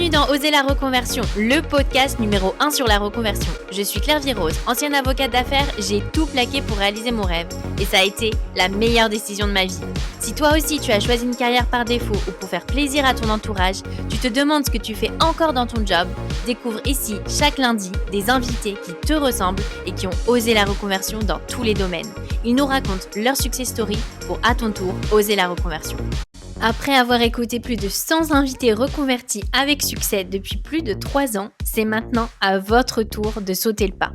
Bienvenue dans Oser la reconversion, le podcast numéro 1 sur la reconversion. Je suis Claire Virose, ancienne avocate d'affaires, j'ai tout plaqué pour réaliser mon rêve. Et ça a été la meilleure décision de ma vie. Si toi aussi tu as choisi une carrière par défaut ou pour faire plaisir à ton entourage, tu te demandes ce que tu fais encore dans ton job, découvre ici chaque lundi des invités qui te ressemblent et qui ont osé la reconversion dans tous les domaines. Ils nous racontent leur success story pour à ton tour oser la reconversion. Après avoir écouté plus de 100 invités reconvertis avec succès depuis plus de 3 ans, c'est maintenant à votre tour de sauter le pas.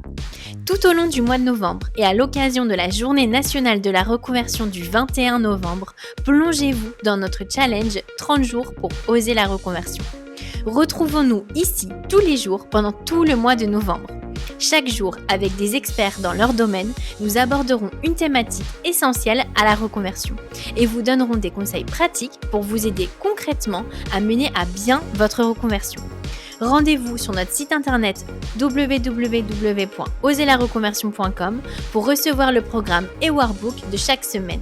Tout au long du mois de novembre et à l'occasion de la Journée nationale de la reconversion du 21 novembre, plongez-vous dans notre challenge 30 jours pour oser la reconversion. Retrouvons-nous ici tous les jours pendant tout le mois de novembre. Chaque jour, avec des experts dans leur domaine, nous aborderons une thématique essentielle à la reconversion et vous donnerons des conseils pratiques pour vous aider concrètement à mener à bien votre reconversion. Rendez-vous sur notre site internet www.oserlareconversion.com pour recevoir le programme et workbook de chaque semaine.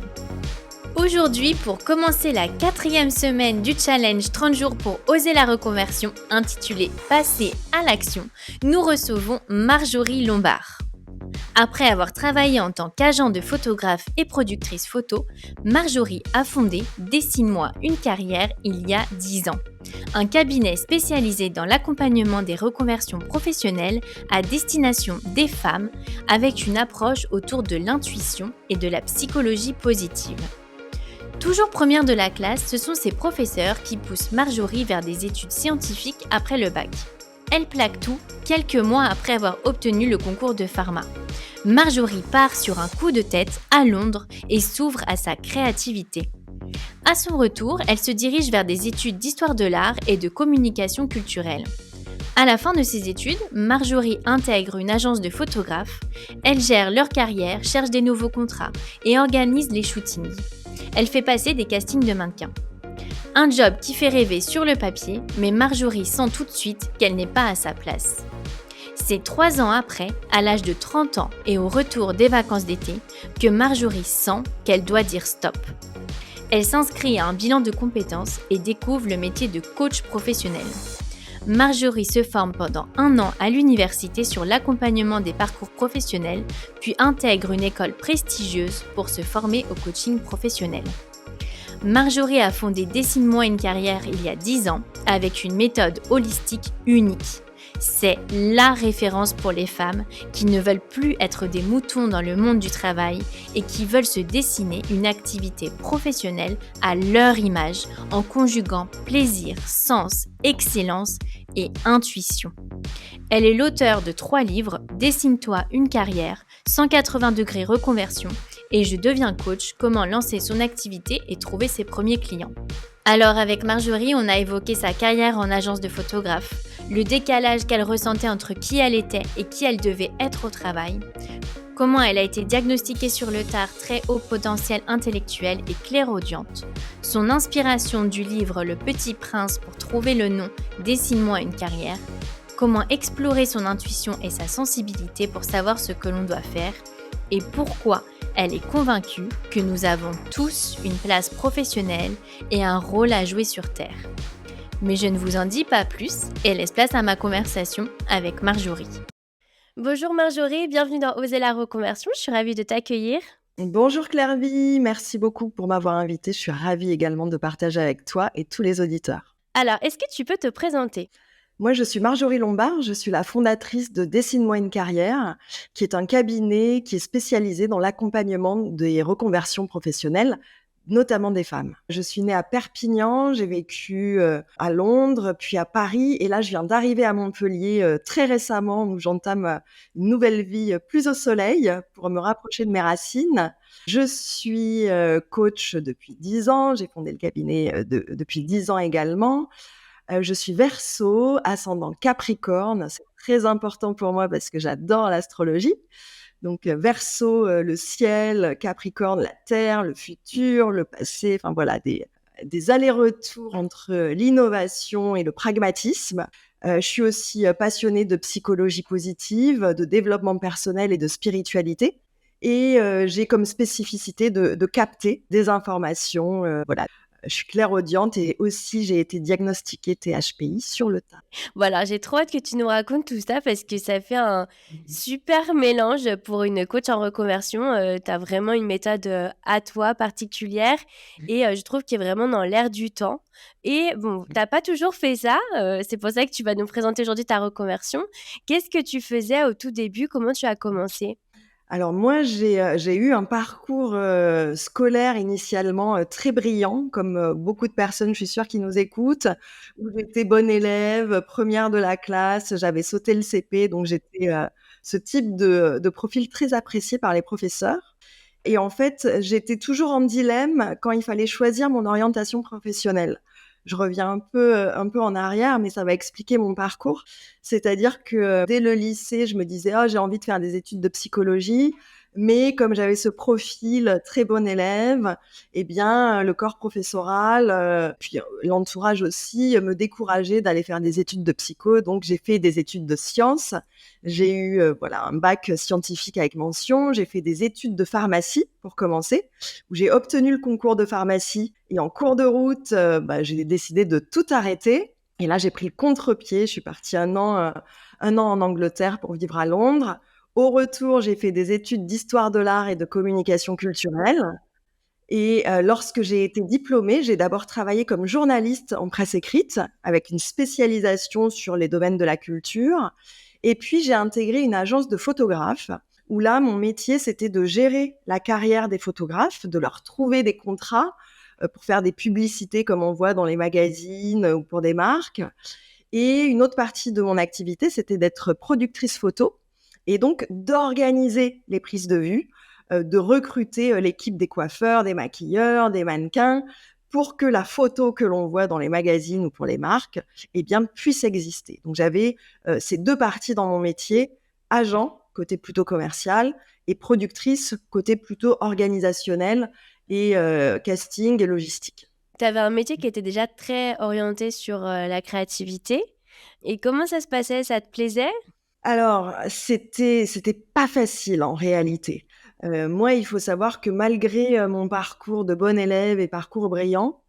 Aujourd'hui, pour commencer la 4e semaine du challenge 30 jours pour oser la reconversion, intitulé « Passer à l'action », nous recevons Marjorie Lombard. Après avoir travaillé en tant qu'agent de photographe et productrice photo, Marjorie a fondé Dessine-moi une carrière il y a 10 ans. Un cabinet spécialisé dans l'accompagnement des reconversions professionnelles à destination des femmes avec une approche autour de l'intuition et de la psychologie positive. Toujours première de la classe, ce sont ses professeurs qui poussent Marjorie vers des études scientifiques après le bac. Elle plaque tout quelques mois après avoir obtenu le concours de pharma. Marjorie part sur un coup de tête à Londres et s'ouvre à sa créativité. À son retour, elle se dirige vers des études d'histoire de l'art et de communication culturelle. À la fin de ses études, Marjorie intègre une agence de photographes. Elle gère leur carrière, cherche des nouveaux contrats et organise les shootings. Elle fait passer des castings de mannequins. Un job qui fait rêver sur le papier, mais Marjorie sent tout de suite qu'elle n'est pas à sa place. C'est 3 ans après, à l'âge de 30 ans et au retour des vacances d'été, que Marjorie sent qu'elle doit dire stop. Elle s'inscrit à un bilan de compétences et découvre le métier de coach professionnel. Marjorie se forme pendant 1 an à l'université sur l'accompagnement des parcours professionnels, puis intègre une école prestigieuse pour se former au coaching professionnel. Marjorie a fondé Dessine-moi une carrière il y a 10 ans avec une méthode holistique unique. C'est la référence pour les femmes qui ne veulent plus être des moutons dans le monde du travail et qui veulent se dessiner une activité professionnelle à leur image en conjuguant plaisir, sens, excellence et intuition. Elle est l'auteure de 3 livres, Dessine-toi une carrière, 180 degrés reconversion et Je deviens coach, comment lancer son activité et trouver ses premiers clients. Alors avec Marjorie, on a évoqué sa carrière en agence de photographe, le décalage qu'elle ressentait entre qui elle était et qui elle devait être au travail, comment elle a été diagnostiquée sur le tard très haut potentiel intellectuel et clairaudiente, son inspiration du livre Le Petit Prince pour trouver le nom Dessine-moi une carrière, comment explorer son intuition et sa sensibilité pour savoir ce que l'on doit faire, et pourquoi elle est convaincue que nous avons tous une place professionnelle et un rôle à jouer sur Terre. Mais je ne vous en dis pas plus et laisse place à ma conversation avec Marjorie. Bonjour Marjorie, bienvenue dans Oser la reconversion, je suis ravie de t'accueillir. Bonjour Clairvy, merci beaucoup pour m'avoir invitée. Je suis ravie également de partager avec toi et tous les auditeurs. Alors, est-ce que tu peux te présenter ? Moi, je suis Marjorie Lombard, je suis la fondatrice de Dessine-moi une carrière, qui est un cabinet qui est spécialisé dans l'accompagnement des reconversions professionnelles, notamment des femmes. Je suis née à Perpignan, j'ai vécu à Londres, puis à Paris, et là, je viens d'arriver à Montpellier très récemment, où j'entame une nouvelle vie plus au soleil pour me rapprocher de mes racines. Je suis coach depuis 10 ans, j'ai fondé le cabinet depuis 10 ans également. Je suis Verseau, ascendant Capricorne, c'est très important pour moi parce que j'adore l'astrologie. Donc Verseau, le ciel, Capricorne, la terre, le futur, le passé, enfin voilà, des allers-retours entre l'innovation et le pragmatisme. Je suis aussi passionnée de psychologie positive, de développement personnel et de spiritualité. Et j'ai comme spécificité de capter des informations, voilà, Je suis clairaudiente et aussi j'ai été diagnostiquée THPI sur le tas. Voilà, j'ai trop hâte que tu nous racontes tout ça parce que ça fait un super mélange pour une coach en reconversion. Tu as vraiment une méthode, à toi particulière et je trouve qui est vraiment dans l'air du temps et bon, tu as pas toujours fait ça, c'est pour ça que tu vas nous présenter aujourd'hui ta reconversion. Qu'est-ce que tu faisais au tout début? Comment tu as commencé? Alors moi, j'ai eu un parcours, scolaire initialement, très brillant comme, beaucoup de personnes, je suis sûre, qui nous écoutent, où j'étais bonne élève, première de la classe, j'avais sauté le CP, donc j'étais, ce type de profil très apprécié par les professeurs et en fait, j'étais toujours en dilemme quand il fallait choisir mon orientation professionnelle. Je reviens un peu en arrière, mais ça va expliquer mon parcours. C'est-à-dire que, dès le lycée, je me disais: «Oh, j'ai envie de faire des études de psychologie», mais comme j'avais ce profil très bon élève et bien, le corps professoral, puis, l'entourage aussi, me décourageait d'aller faire des études de psycho. Donc j'ai fait des études de sciences. J'ai eu, voilà, un bac scientifique avec mention. J'ai fait des études de pharmacie pour commencer, où j'ai obtenu le concours de pharmacie et en cours de route, j'ai décidé de tout arrêter et là, j'ai pris le contre-pied. Je suis partie 1 an en Angleterre pour vivre à Londres. Au retour, j'ai fait des études d'histoire de l'art et de communication culturelle et lorsque j'ai été diplômée, j'ai d'abord travaillé comme journaliste en presse écrite avec une spécialisation sur les domaines de la culture et puis j'ai intégré une agence de photographes où là, mon métier, c'était de gérer la carrière des photographes, de leur trouver des contrats, pour faire des publicités comme on voit dans les magazines, ou pour des marques et une autre partie de mon activité, c'était d'être productrice photo et donc d'organiser les prises de vue, de recruter, l'équipe des coiffeurs, des maquilleurs, des mannequins pour que la photo que l'on voit dans les magazines ou pour les marques, eh bien, puisse exister. Donc j'avais, ces 2 parties dans mon métier, agent, côté plutôt commercial et productrice, côté plutôt organisationnel et casting et logistique. Tu avais un métier qui était déjà très orienté sur, la créativité et comment ça se passait? Ça te plaisait? Alors, c'était pas facile en réalité. Moi, il faut savoir que malgré, mon parcours de bonne élève et parcours brillant,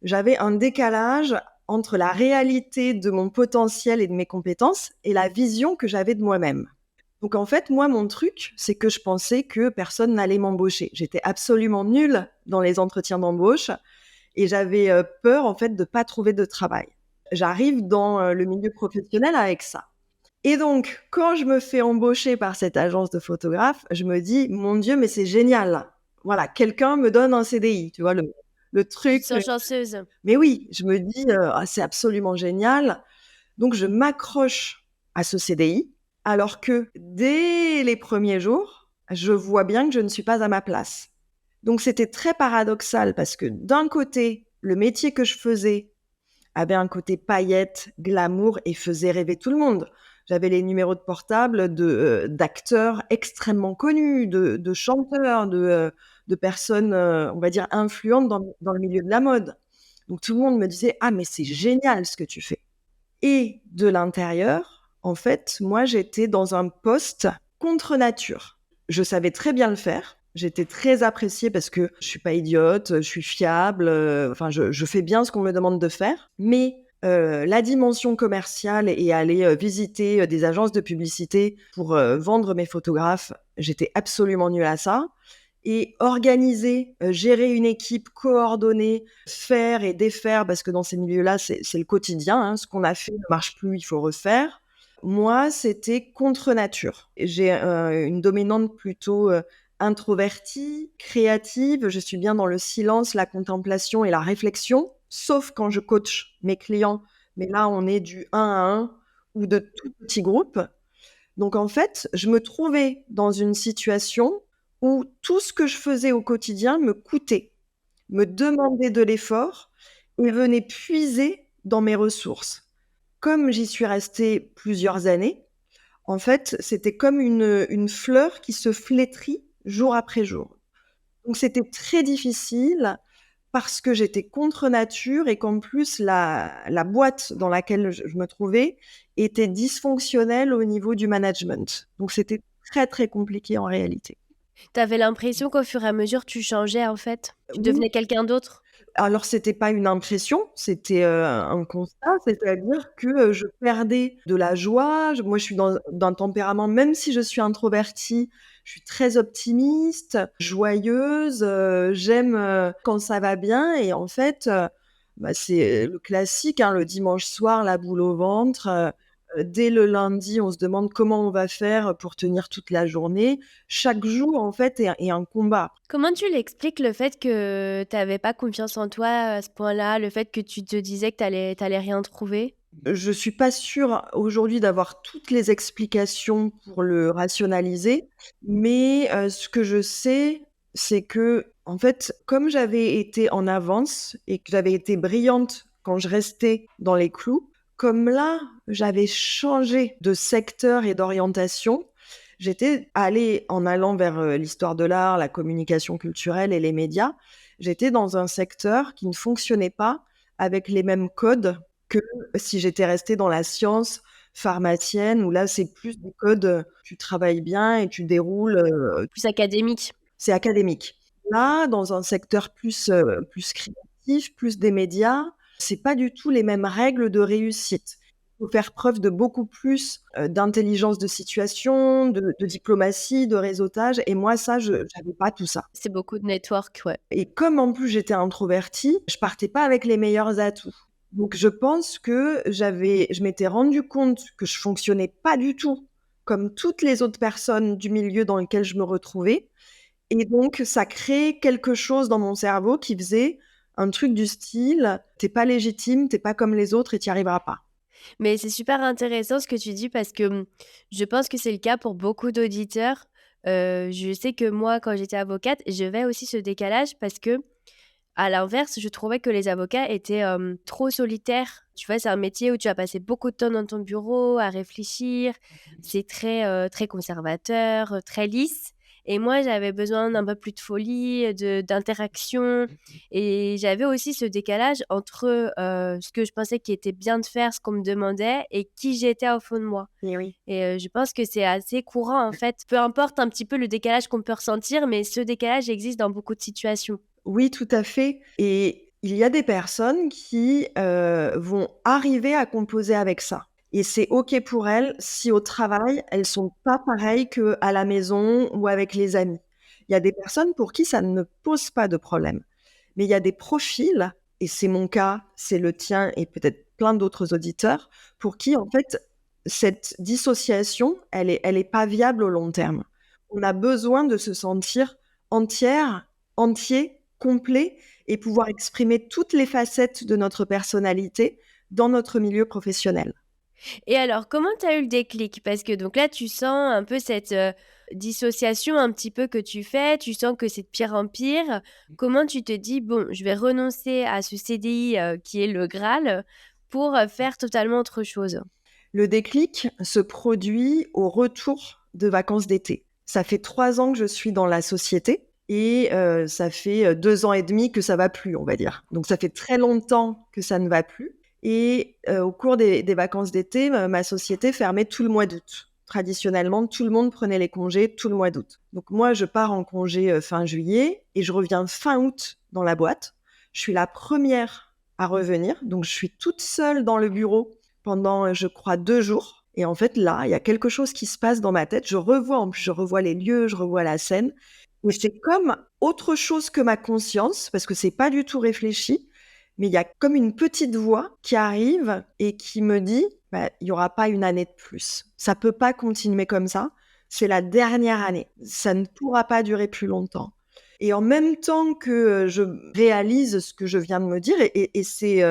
j'avais un décalage entre la réalité de mon potentiel et de mes compétences et la vision que j'avais de moi-même. Donc en fait, moi, mon truc, c'est que je pensais que personne n'allait m'embaucher. J'étais absolument nulle dans les entretiens d'embauche et j'avais, peur en fait de pas trouver de travail. J'arrive dans, le milieu professionnel avec ça. Et donc, quand je me fais embaucher par cette agence de photographes, je me dis: «Mon Dieu, mais c'est génial! Voilà, quelqu'un me donne un CDI», tu vois? Le Tu te truc, sens chanceuse? mais oui, je me dis, «Ah, c'est absolument génial». Donc je m'accroche à ce CDI, alors que dès les premiers jours, je vois bien que je ne suis pas à ma place. Donc c'était très paradoxal parce que d'un côté, le métier que je faisais avait un côté paillettes, glamour et faisait rêver tout le monde. J'avais les numéros de portable d'acteurs extrêmement connus, de chanteurs, de personnes, on va dire influentes dans le milieu de la mode. Donc tout le monde me disait: «Ah mais c'est génial ce que tu fais» et de l'intérieur, en fait, moi j'étais dans un poste contre nature. Je savais très bien le faire. J'étais très appréciée parce que je suis pas idiote, je suis fiable, enfin je fais bien ce qu'on me demande de faire. Mais, la dimension commerciale et aller, visiter, des agences de publicité pour, vendre mes photographes, j'étais absolument nulle à ça et organiser, gérer une équipe, coordonner, faire et défaire parce que dans ces milieux-là, c'est le quotidien, hein. Ce qu'on a fait ne marche plus, il faut refaire. Moi, c'était contre nature. J'ai, une dominante plutôt, introvertie, créative. Je suis bien dans le silence, la contemplation et la réflexion, sauf quand je coach mes clients, mais là, on est du 1 à 1 ou de tout petits groupes. Donc en fait, je me trouvais dans une situation où tout ce que je faisais au quotidien me coûtait, me demandait de l'effort et venait puiser dans mes ressources. Comme j'y suis restée plusieurs années, en fait, c'était comme une fleur qui se flétrit jour après jour. Donc c'était très difficile parce que j'étais contre nature et qu'en plus la boîte dans laquelle je me trouvais était dysfonctionnelle au niveau du management. Donc c'était très, très compliqué en réalité. Tu avais l'impression qu'au fur et à mesure, tu changeais, en fait? Tu Oui, devenais quelqu'un d'autre? Alors c'était pas une impression, c'était, un constat, c'est-à-dire que, je perdais de la joie. Moi, je suis d'un tempérament, même si je suis introvertie, je suis très optimiste, joyeuse, j'aime, quand ça va bien et en fait, c'est le classique, hein, le dimanche soir, la boule au ventre, dès le lundi, on se demande comment on va faire pour tenir toute la journée. Chaque jour, en fait, est un combat. Comment tu l'expliques le fait que tu avais pas confiance en toi à ce point-là, le fait que tu te disais que tu allais rien trouver? Je suis pas sûre aujourd'hui d'avoir toutes les explications pour le rationaliser, mais ce que je sais, c'est que en fait, comme j'avais été en avance et que j'avais été brillante quand je restais dans les clous, comme là, j'avais changé de secteur et d'orientation, j'étais allée en allant vers, l'histoire de l'art, la communication culturelle et les médias, j'étais dans un secteur qui ne fonctionnait pas avec les mêmes codes que si j'étais restée dans la science pharmacienne où là, c'est plus des codes, tu travailles bien et tu déroules, Plus académique? c'est académique. Là, dans un secteur plus créatif, plus des médias, c'est pas du tout les mêmes règles de réussite. Il faut faire preuve de beaucoup plus, d'intelligence de situation, de diplomatie, de réseautage et moi ça, j'avais pas tout ça C'est beaucoup de network, ouais. et comme en plus j'étais introvertie, je partais pas avec les meilleurs atouts. Donc je pense que je m'étais rendu compte que je fonctionnais pas du tout comme toutes les autres personnes du milieu dans lequel je me retrouvais et donc ça créait quelque chose dans mon cerveau qui faisait un truc du style: «Tu es pas légitime, tu es pas comme les autres et tu y arriveras pas». Mais c'est super intéressant ce que tu dis parce que, je pense que c'est le cas pour beaucoup d'auditeurs. Je sais que moi, quand j'étais avocate, j'avais aussi ce décalage parce que à l'inverse, je trouvais que les avocats étaient, trop solitaires. Tu vois, c'est un métier où tu vas passer beaucoup de temps dans ton bureau à réfléchir. C'est très, très conservateur, très lisse et moi, j'avais besoin d'un peu plus de folie, d'interaction et j'avais aussi ce décalage entre, ce que je pensais qui était bien de faire, ce qu'on me demandait et qui j'étais au fond de moi Et oui. et je pense que c'est assez courant, en fait. Peu importe un petit peu le décalage qu'on peut ressentir, mais ce décalage existe dans beaucoup de situations. Oui, tout à fait et il y a des personnes qui, vont arriver à composer avec ça et c'est OK pour elles si au travail, elles sont pas pareilles qu'à la maison ou avec les amis. Il y a des personnes pour qui ça ne pose pas de problème, mais il y a des profils et c'est mon cas, c'est le tien et peut-être plein d'autres auditeurs, pour qui en fait cette dissociation, elle est pas viable au long terme. On a besoin de se sentir entière, entier, complet et pouvoir exprimer toutes les facettes de notre personnalité dans notre milieu professionnel. Et alors, comment tu as eu le déclic? Parce que donc là, tu sens un peu cette, dissociation un petit peu que tu fais, tu sens que c'est de pire en pire. Comment tu te dis: «Bon, je vais renoncer à ce CDI, qui est le Graal, pour, faire totalement autre chose»? Le déclic se produit au retour de vacances d'été. Ça fait 3 ans que je suis dans la société et ça fait, 2 ans et demi que ça va plus, on va dire. Donc ça fait très longtemps que ça ne va plus et au cours des vacances d'été, ma société fermait tout le mois d'août. Traditionnellement, tout le monde prenait les congés tout le mois d'août. Donc moi, je pars en congé, fin juillet et je reviens fin août dans la boîte. Je suis la première à revenir, donc je suis toute seule dans le bureau pendant, je crois 2 jours et en fait, là, il y a quelque chose qui se passe dans ma tête. Je revois les lieux, je revois la scène et c'est comme autre chose que ma conscience parce que c'est pas du tout réfléchi, mais il y a comme une petite voix qui arrive et qui me dit: «Bah, il y aura pas une année de plus. Ça peut pas continuer comme ça. C'est la dernière année. Ça ne pourra pas durer plus longtemps». Et en même temps que, je réalise ce que je viens de me dire et c'est,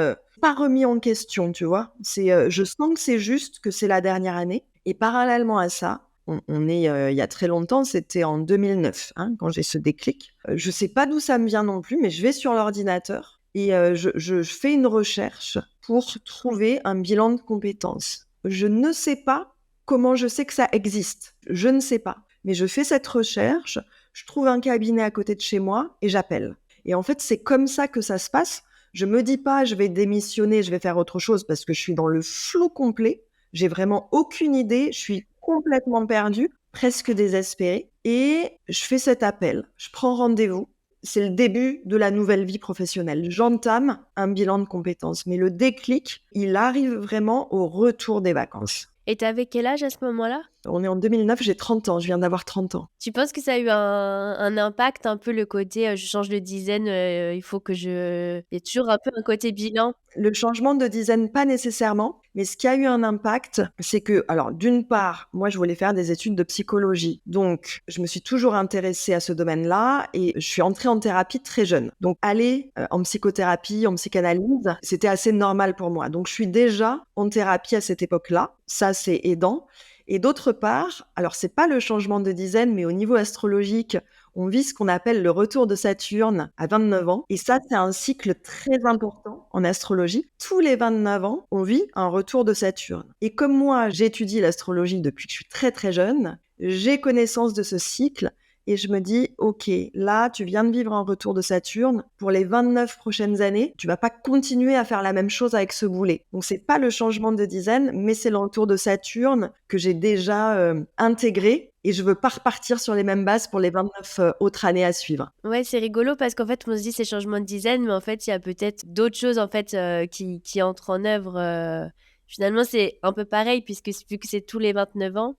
pas remis en question, tu vois? C'est, je sens que c'est juste, que c'est la dernière année et parallèlement à ça, on est, il y a très longtemps, c'était en 2009, hein, quand j'ai ce déclic. Je sais pas d'où ça me vient non plus, mais je vais sur l'ordinateur et je fais une recherche pour trouver un bilan de compétences. Je ne sais pas comment je sais que ça existe. Je ne sais pas. Mais je fais cette recherche, je trouve un cabinet à côté de chez moi et j'appelle. Et en fait, c'est comme ça que ça se passe. Je me dis pas: «Je vais démissionner, je vais faire autre chose» parce que je suis dans le flou complet. J'ai vraiment aucune idée, je suis complètement perdue, presque désespérée et je fais cet appel. Je prends rendez-vous. c'est le début de la nouvelle vie professionnelle. J'entame un bilan de compétences, mais le déclic, il arrive vraiment au retour des vacances. Et t'avais quel âge à ce moment-là? On est en 2009, j'ai 30 ans, je viens d'avoir 30 ans. Tu penses que ça a eu un impact, un peu le côté je change de dizaine, il faut que je. Il y a toujours un peu un côté bilan. Le changement de dizaine, pas nécessairement, mais ce qui a eu un impact, c'est que, alors d'une part, moi je voulais faire des études de psychologie, donc je me suis toujours intéressée à ce domaine-là et je suis entrée en thérapie très jeune. Donc aller en psychothérapie, en psychanalyse, c'était assez normal pour moi. Donc je suis déjà en thérapie à cette époque-là, ça c'est aidant. Et d'autre part, alors c'est pas le changement de dizaine, mais au niveau astrologique, on vit ce qu'on appelle le retour de Saturne à 29 ans. Et ça, c'est un cycle très important en astrologie. Tous les 29 ans, on vit un retour de Saturne. Et comme moi, j'étudie l'astrologie depuis que je suis très très jeune, j'ai connaissance de ce cycle. Et je me dis, OK, là, tu viens de vivre un retour de Saturne. Pour les 29 prochaines années, tu vas pas continuer à faire la même chose avec ce boulet. Donc, c'est pas le changement de dizaine, mais c'est le retour de Saturne que j'ai déjà intégré. Et je veux pas repartir sur les mêmes bases pour les 29 autres années à suivre. Ouais, c'est rigolo parce qu'en fait, on se dit c'est changement de dizaine, mais en fait, il y a peut-être d'autres choses en fait qui entrent en œuvre. Finalement, c'est un peu pareil puisque vu que c'est tous les 29 ans,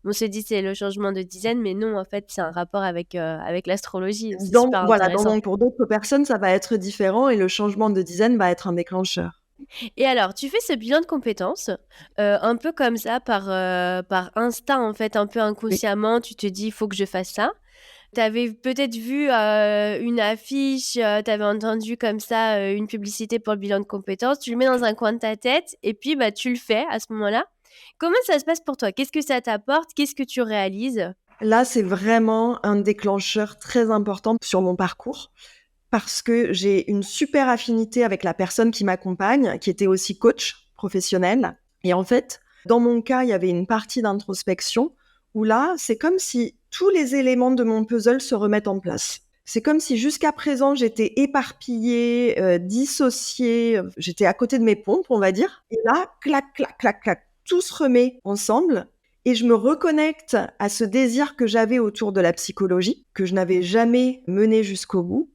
on se dit c'est le changement de dizaine, mais non, en fait, c'est un rapport avec l'astrologie. C'est super intéressant. Donc, pour d'autres personnes, ça va être différent et le changement de dizaine va être un déclencheur. Et alors, tu fais ce bilan de compétences, un peu comme ça, par instinct, en fait, un peu inconsciemment, tu te dis, il faut que je fasse ça. Tu avais peut-être vu une affiche, tu avais entendu comme ça une publicité pour le bilan de compétences, tu le mets dans un coin de ta tête et puis bah, tu le fais à ce moment-là. Comment ça se passe pour toi? Qu'est-ce que ça t'apporte? Qu'est-ce que tu réalises? Là, c'est vraiment un déclencheur très important sur mon parcours parce que j'ai une super affinité avec la personne qui m'accompagne, qui était aussi coach professionnel. Et en fait, dans mon cas, il y avait une partie d'introspection où là, c'est comme si tous les éléments de mon puzzle se remettent en place. C'est comme si jusqu'à présent, j'étais éparpillée, dissociée, j'étais à côté de mes pompes, on va dire. Et là, clac, clac, clac, clac, tout se remet ensemble. Et je me reconnecte à ce désir que j'avais autour de la psychologie, que je n'avais jamais mené jusqu'au bout.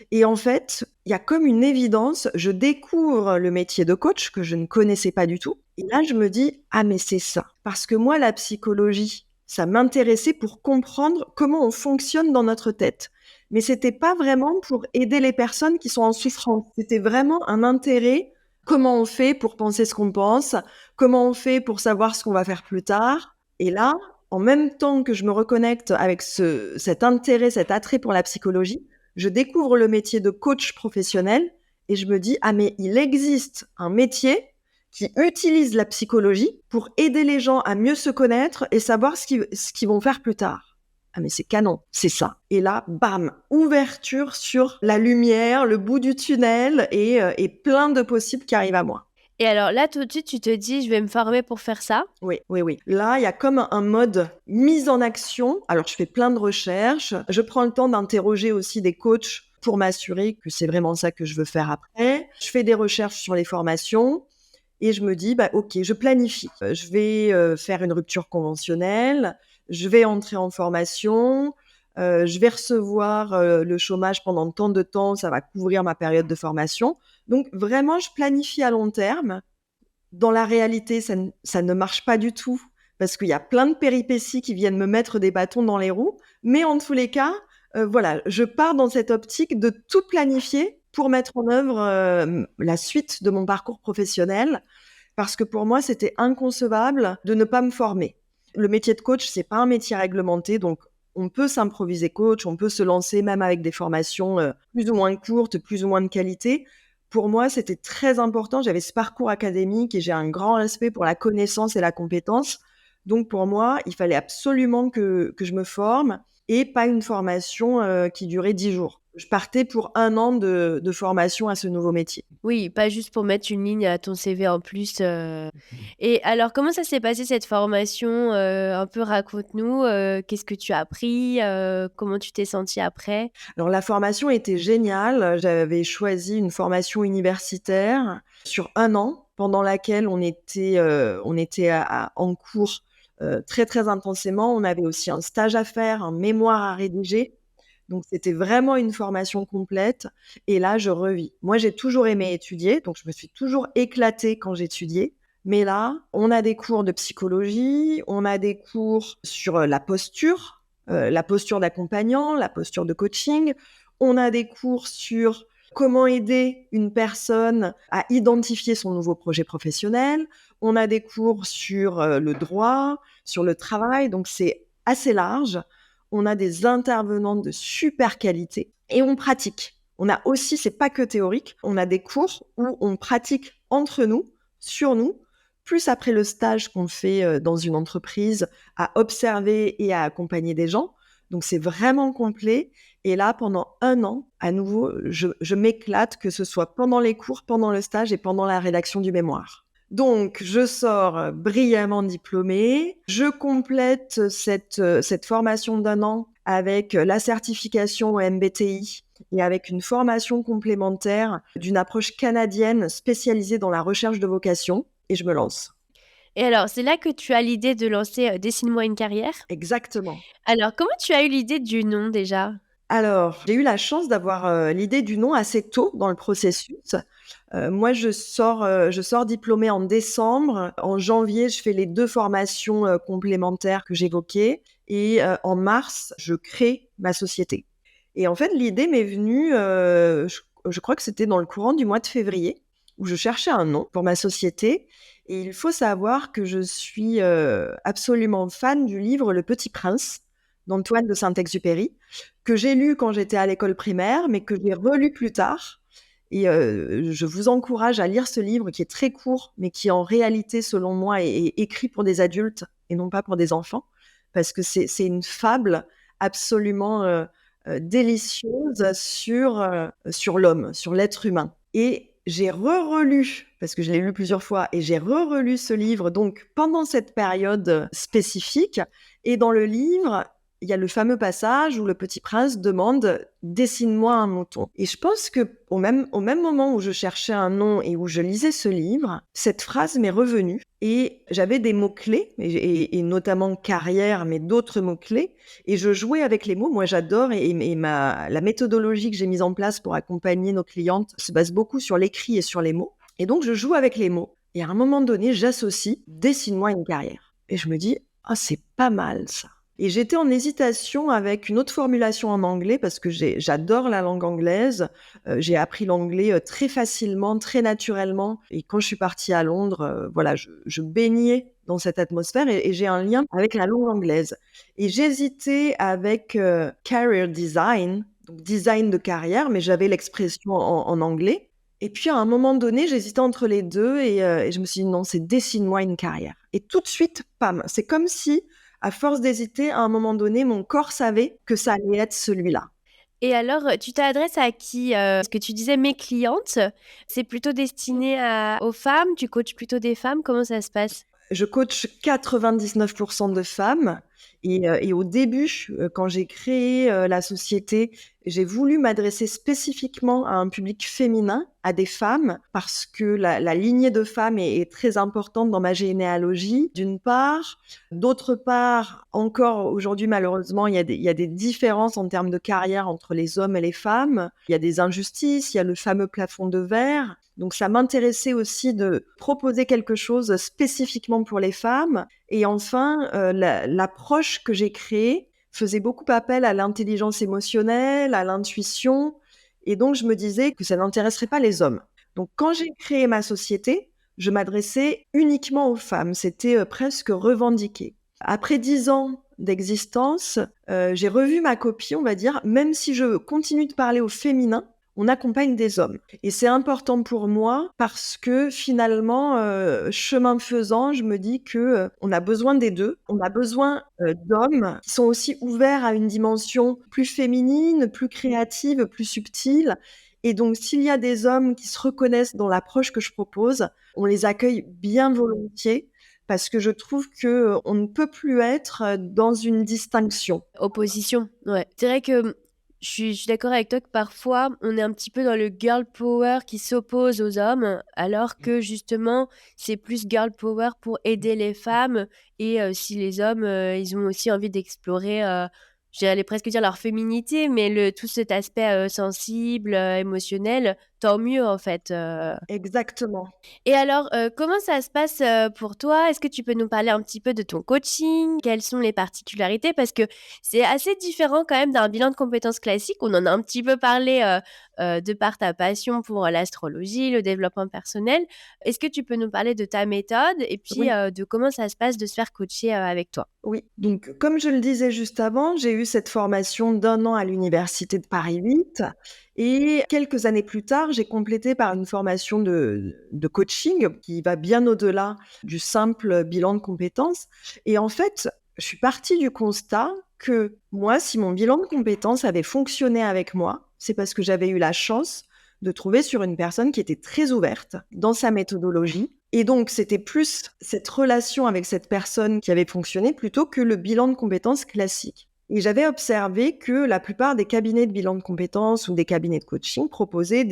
Et en fait, il y a comme une évidence, je découvre le métier de coach que je ne connaissais pas du tout. Et là, je me dis, ah mais c'est ça. Parce que moi, la psychologie, ça m'intéressait pour comprendre comment on fonctionne dans notre tête. Mais c'était pas vraiment pour aider les personnes qui sont en souffrance. C'était vraiment un intérêt. Comment on fait pour penser ce qu'on pense? Comment on fait pour savoir ce qu'on va faire plus tard? Et là, en même temps que je me reconnecte avec cet intérêt, cet attrait pour la psychologie, je découvre le métier de coach professionnel et je me dis, ah mais il existe un métier qui utilise la psychologie pour aider les gens à mieux se connaître et savoir ce qu'ils vont faire plus tard. Ah mais c'est canon, c'est ça. Et là, bam, ouverture sur la lumière, le bout du tunnel et plein de possibles qui arrivent à moi. Et alors là, tout de suite, tu te dis, je vais me former pour faire ça. Oui, oui, oui. Là, il y a comme un mode mise en action. Alors, je fais plein de recherches. Je prends le temps d'interroger aussi des coachs pour m'assurer que c'est vraiment ça que je veux faire après. Je fais des recherches sur les formations et je me dis, bah, OK, je planifie. Je vais faire une rupture conventionnelle. Je vais entrer en formation. Je vais recevoir le chômage pendant tant de temps. Ça va couvrir ma période de formation. Donc, vraiment, je planifie à long terme. Dans la réalité, ça ne marche pas du tout parce qu'il y a plein de péripéties qui viennent me mettre des bâtons dans les roues. Mais en tous les cas, voilà, je pars dans cette optique de tout planifier pour mettre en œuvre la suite de mon parcours professionnel parce que pour moi, c'était inconcevable de ne pas me former. Le métier de coach, c'est pas un métier réglementé, donc on peut s'improviser coach, on peut se lancer même avec des formations plus ou moins courtes, plus ou moins de qualité. Pour moi, c'était très important. J'avais ce parcours académique et j'ai un grand respect pour la connaissance et la compétence. Donc, pour moi, il fallait absolument que je me forme et pas une formation qui durait 10 jours. Je partais pour 1 an de formation à ce nouveau métier. Oui, pas juste pour mettre une ligne à ton CV en plus. Et alors, comment ça s'est passé cette formation? Un peu raconte-nous. Qu'est-ce que tu as appris? Comment tu t'es sentie après? Alors, la formation était géniale. J'avais choisi une formation universitaire sur 1 an, pendant laquelle on était en cours très, très intensément. On avait aussi un stage à faire, un mémoire à rédiger. Donc, c'était vraiment une formation complète. Et là, je revis. Moi, j'ai toujours aimé étudier, donc je me suis toujours éclatée quand j'étudiais. Mais là, on a des cours de psychologie, on a des cours sur la posture d'accompagnant, la posture de coaching. On a des cours sur comment aider une personne à identifier son nouveau projet professionnel. On a des cours sur le droit, sur le travail. Donc, c'est assez large. On a des intervenants de super qualité et on pratique. On a aussi, c'est pas que théorique, on a des cours où on pratique entre nous, sur nous, plus après le stage qu'on fait dans une entreprise, à observer et à accompagner des gens. Donc, c'est vraiment complet. Et là, pendant 1 an, à nouveau, je m'éclate, que ce soit pendant les cours, pendant le stage et pendant la rédaction du mémoire. Donc, je sors brillamment diplômée. Je complète cette formation d'1 an avec la certification au MBTI et avec une formation complémentaire d'une approche canadienne spécialisée dans la recherche de vocation. Et je me lance. Et alors, c'est là que tu as l'idée de lancer Dessine-moi une carrière. Exactement. Alors, comment tu as eu l'idée du nom déjà? Alors, j'ai eu la chance d'avoir l'idée du nom assez tôt dans le processus. Moi, je sors diplômée en décembre. En janvier, je fais les 2 formations complémentaires que j'évoquais. Et en mars, je crée ma société. Et en fait, l'idée m'est venue, je crois que c'était dans le courant du mois de février, où je cherchais un nom pour ma société. Et il faut savoir que je suis absolument fan du livre Le Petit Prince d'Antoine de Saint-Exupéry, que j'ai lu quand j'étais à l'école primaire, mais que j'ai relu plus tard. Et je vous encourage à lire ce livre qui est très court, mais qui en réalité, selon moi, est écrit pour des adultes et non pas pour des enfants, parce que c'est une fable absolument délicieuse sur l'homme, sur l'être humain. Et j'ai relu, parce que je l'ai lu plusieurs fois, et j'ai relu ce livre donc pendant cette période spécifique. Et dans le livre, il y a le fameux passage où le petit prince demande « Dessine-moi un mouton ». Et je pense qu'au même moment où je cherchais un nom et où je lisais ce livre, cette phrase m'est revenue. Et j'avais des mots-clés, et notamment carrière, mais d'autres mots-clés. Et je jouais avec les mots. Moi, j'adore, et la méthodologie que j'ai mise en place pour accompagner nos clientes se base beaucoup sur l'écrit et sur les mots. Et donc, je joue avec les mots. Et à un moment donné, j'associe « Dessine-moi une carrière ». Et je me dis « Ah, c'est pas mal ça ». Et j'étais en hésitation avec une autre formulation en anglais parce que j'adore la langue anglaise. J'ai appris l'anglais très facilement, très naturellement. Et quand je suis partie à Londres, voilà, je baignais dans cette atmosphère et j'ai un lien avec la langue anglaise. Et j'hésitais avec career design, donc design de carrière, mais j'avais l'expression en anglais. Et puis à un moment donné, j'hésitais entre les deux et je me suis dit non, c'est dessine-moi une carrière. Et tout de suite, pam, c'est comme si à force d'hésiter, à un moment donné, mon corps savait que ça allait être celui-là. Et alors, tu t'adresses à qui? Parce que tu disais mes clientes, c'est plutôt destiné aux femmes? Tu coaches plutôt des femmes? Comment ça se passe? Je coach 99% de femmes et au début, quand j'ai créé la société, j'ai voulu m'adresser spécifiquement à un public féminin, à des femmes, parce que la lignée de femmes est très importante dans ma généalogie, d'une part. D'autre part, encore aujourd'hui, malheureusement, il y a des différences en termes de carrière entre les hommes et les femmes. Il y a des injustices, il y a le fameux plafond de verre. Donc, ça m'intéressait aussi de proposer quelque chose spécifiquement pour les femmes. Et enfin, l'approche que j'ai créée faisait beaucoup appel à l'intelligence émotionnelle, à l'intuition. Et donc, je me disais que ça n'intéresserait pas les hommes. Donc, quand j'ai créé ma société, je m'adressais uniquement aux femmes. C'était presque revendiqué. Après 10 ans d'existence, j'ai revu ma copie, on va dire, même si je continue de parler au féminin, on accompagne des hommes. Et c'est important pour moi parce que finalement, chemin faisant, je me dis que on a besoin des deux. On a besoin d'hommes qui sont aussi ouverts à une dimension plus féminine, plus créative, plus subtile. Et donc, s'il y a des hommes qui se reconnaissent dans l'approche que je propose, on les accueille bien volontiers parce que je trouve que on ne peut plus être dans une distinction. Opposition, ouais. C'est vrai que je suis d'accord avec toi que parfois, on est un petit peu dans le girl power qui s'oppose aux hommes, alors que justement, c'est plus girl power pour aider les femmes et si les hommes, ils ont aussi envie d'explorer, j'allais presque dire leur féminité, mais tout cet aspect sensible, émotionnel, tant mieux en fait. Exactement. Et alors, comment ça se passe, pour toi? Est-ce que tu peux nous parler un petit peu de ton coaching? Quelles sont les particularités? Parce que c'est assez différent quand même d'un bilan de compétences classique. On en a un petit peu parlé, de par ta passion pour l'astrologie, le développement personnel. Est-ce que tu peux nous parler de ta méthode et puis, Oui. de comment ça se passe de se faire coacher, avec toi? Oui, donc comme je le disais juste avant, j'ai eu cette formation d'1 an à l'université de Paris 8 et quelques années plus tard, j'ai complété par une formation de coaching qui va bien au-delà du simple bilan de compétences et en fait, je suis partie du constat que moi, si mon bilan de compétences avait fonctionné avec moi, c'est parce que j'avais eu la chance de trouver sur une personne qui était très ouverte dans sa méthodologie. Et donc, c'était plus cette relation avec cette personne qui avait fonctionné plutôt que le bilan de compétences classique. Et j'avais observé que la plupart des cabinets de bilan de compétences ou des cabinets de coaching proposaient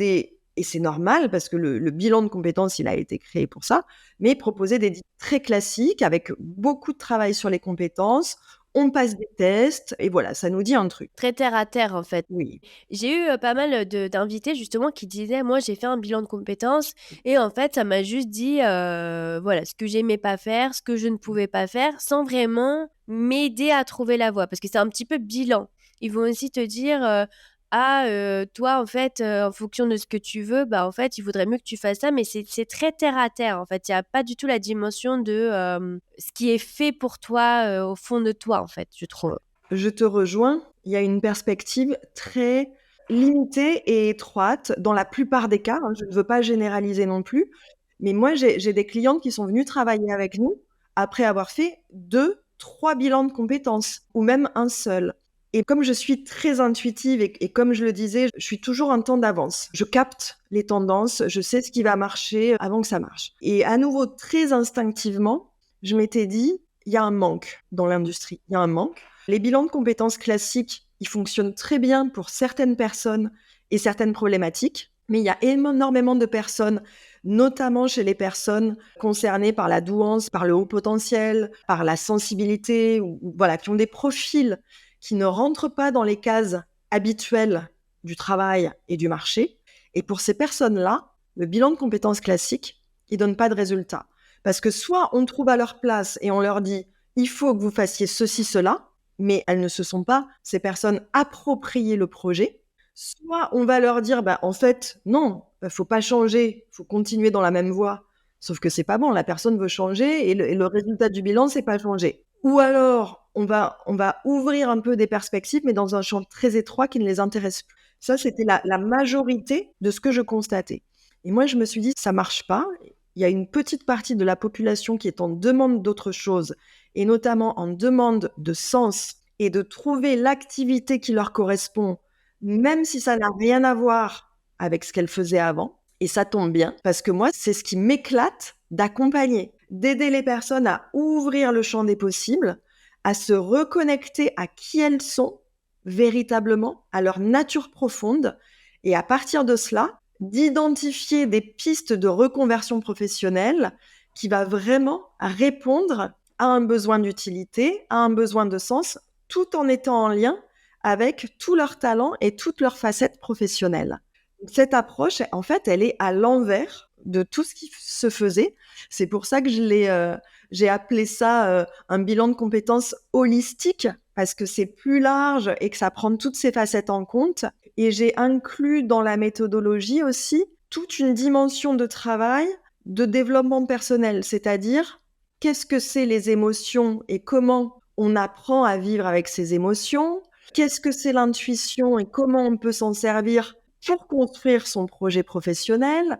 et c'est normal parce que le bilan de compétences, il a été créé pour ça, mais proposaient des dits très classiques avec beaucoup de travail sur les compétences. On passe des tests et voilà, ça nous dit un truc. Très terre à terre, en fait. Oui. J'ai eu, pas mal d'invités justement qui disaient: «Moi, j'ai fait un bilan de compétences et en fait, ça m'a juste dit, voilà, ce que j'aimais pas faire, ce que je ne pouvais pas faire», sans vraiment m'aider à trouver la voie. Parce que c'est un petit peu bilan. Ils vont aussi te dire, «Ah, toi, en fait, en fonction de ce que tu veux, bah, en fait, il vaudrait mieux que tu fasses ça», mais c'est très terre à terre, en fait. Il y a pas du tout la dimension de, ce qui est fait pour toi, au fond de toi, en fait, je trouve. Je te rejoins. Il y a une perspective très limitée et étroite dans la plupart des cas, hein, je ne veux pas généraliser non plus. Mais moi, j'ai des clientes qui sont venues travailler avec nous après avoir fait 2, 3 bilans de compétences ou même un seul. Et comme je suis très intuitive et comme je le disais, je suis toujours un temps d'avance. Je capte les tendances, je sais ce qui va marcher avant que ça marche. Et à nouveau, très instinctivement, je m'étais dit, il y a un manque dans l'industrie, il y a un manque. Les bilans de compétences classiques, ils fonctionnent très bien pour certaines personnes et certaines problématiques, mais il y a énormément de personnes, notamment chez les personnes concernées par la douance, par le haut potentiel, par la sensibilité, ou voilà, qui ont des profils qui ne rentrent pas dans les cases habituelles du travail et du marché. Et pour ces personnes-là, le bilan de compétences classique, il donne pas de résultat. Parce que soit on trouve à leur place et on leur dit, il faut que vous fassiez ceci, cela, mais elles ne se sont pas, ces personnes, appropriées le projet. Soit on va leur dire, bah, en fait, non, faut pas changer, faut continuer dans la même voie. Sauf que c'est pas bon, la personne veut changer et le résultat du bilan, c'est pas changer. Ou alors, on va ouvrir un peu des perspectives, mais dans un champ très étroit qui ne les intéresse plus. Ça, c'était la majorité de ce que je constatais. Et moi, je me suis dit, ça marche pas. Il y a une petite partie de la population qui est en demande d'autre chose, et notamment en demande de sens et de trouver l'activité qui leur correspond, même si ça n'a rien à voir avec ce qu'elles faisaient avant. Et ça tombe bien, parce que moi, c'est ce qui m'éclate d'accompagner, d'aider les personnes à ouvrir le champ des possibles, à se reconnecter à qui elles sont véritablement, à leur nature profonde, et à partir de cela, d'identifier des pistes de reconversion professionnelle qui va vraiment répondre à un besoin d'utilité, à un besoin de sens, tout en étant en lien avec tous leurs talents et toutes leurs facettes professionnelles. Cette approche, en fait, elle est à l'envers de tout ce qui se faisait. C'est pour ça que j'ai appelé ça un bilan de compétences holistique, parce que c'est plus large et que ça prend toutes ces facettes en compte. Et j'ai inclus dans la méthodologie aussi toute une dimension de travail de développement personnel, c'est-à-dire qu'est-ce que c'est les émotions et comment on apprend à vivre avec ces émotions, qu'est-ce que c'est l'intuition et comment on peut s'en servir pour construire son projet professionnel,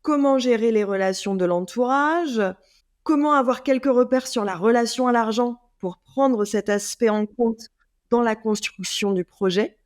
comment gérer les relations de l'entourage, comment avoir quelques repères sur la relation à l'argent pour prendre cet aspect en compte dans la construction du projet.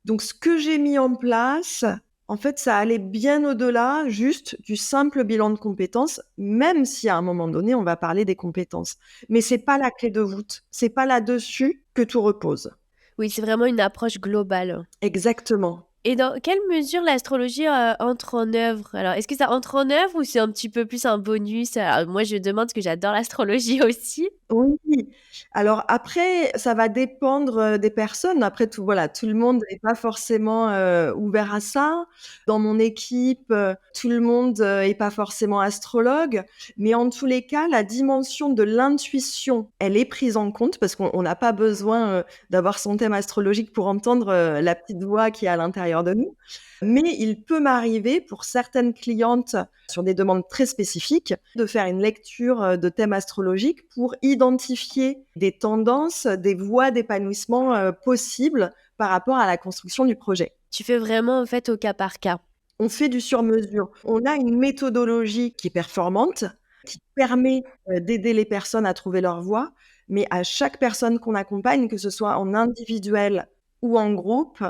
Donc, ce que j'ai mis en place, en fait, ça allait bien au-delà juste du simple bilan de compétences, même si à un moment donné, on va parler des compétences. Mais c'est pas la clé de voûte. C'est pas là-dessus que tout repose. Oui, c'est vraiment une approche globale. Exactement. Et dans quelle mesure l'astrologie, entre en œuvre? Alors, est-ce que ça entre en œuvre ou c'est un petit peu plus un bonus? Alors moi, je demande parce que j'adore l'astrologie aussi. Oui, alors après, ça va dépendre, des personnes. Après tout, voilà, tout le monde n'est pas forcément, ouvert à ça. Dans mon équipe, tout le monde, est pas forcément astrologue. Mais en tous les cas, la dimension de l'intuition, elle est prise en compte parce qu'on n'a pas besoin, d'avoir son thème astrologique pour entendre, la petite voix qui est à l'intérieur de nous. Mais il peut m'arriver pour certaines clientes, sur des demandes très spécifiques, de faire une lecture, de thèmes astrologiques pour identifier des tendances, des voies d'épanouissement, possibles par rapport à la construction du projet. Tu fais vraiment, en fait, au cas par cas. On fait du sur-mesure. On a une méthodologie qui est performante, qui permet, d'aider les personnes à trouver leur voie, mais à chaque personne qu'on accompagne, que ce soit en individuel ou en groupe,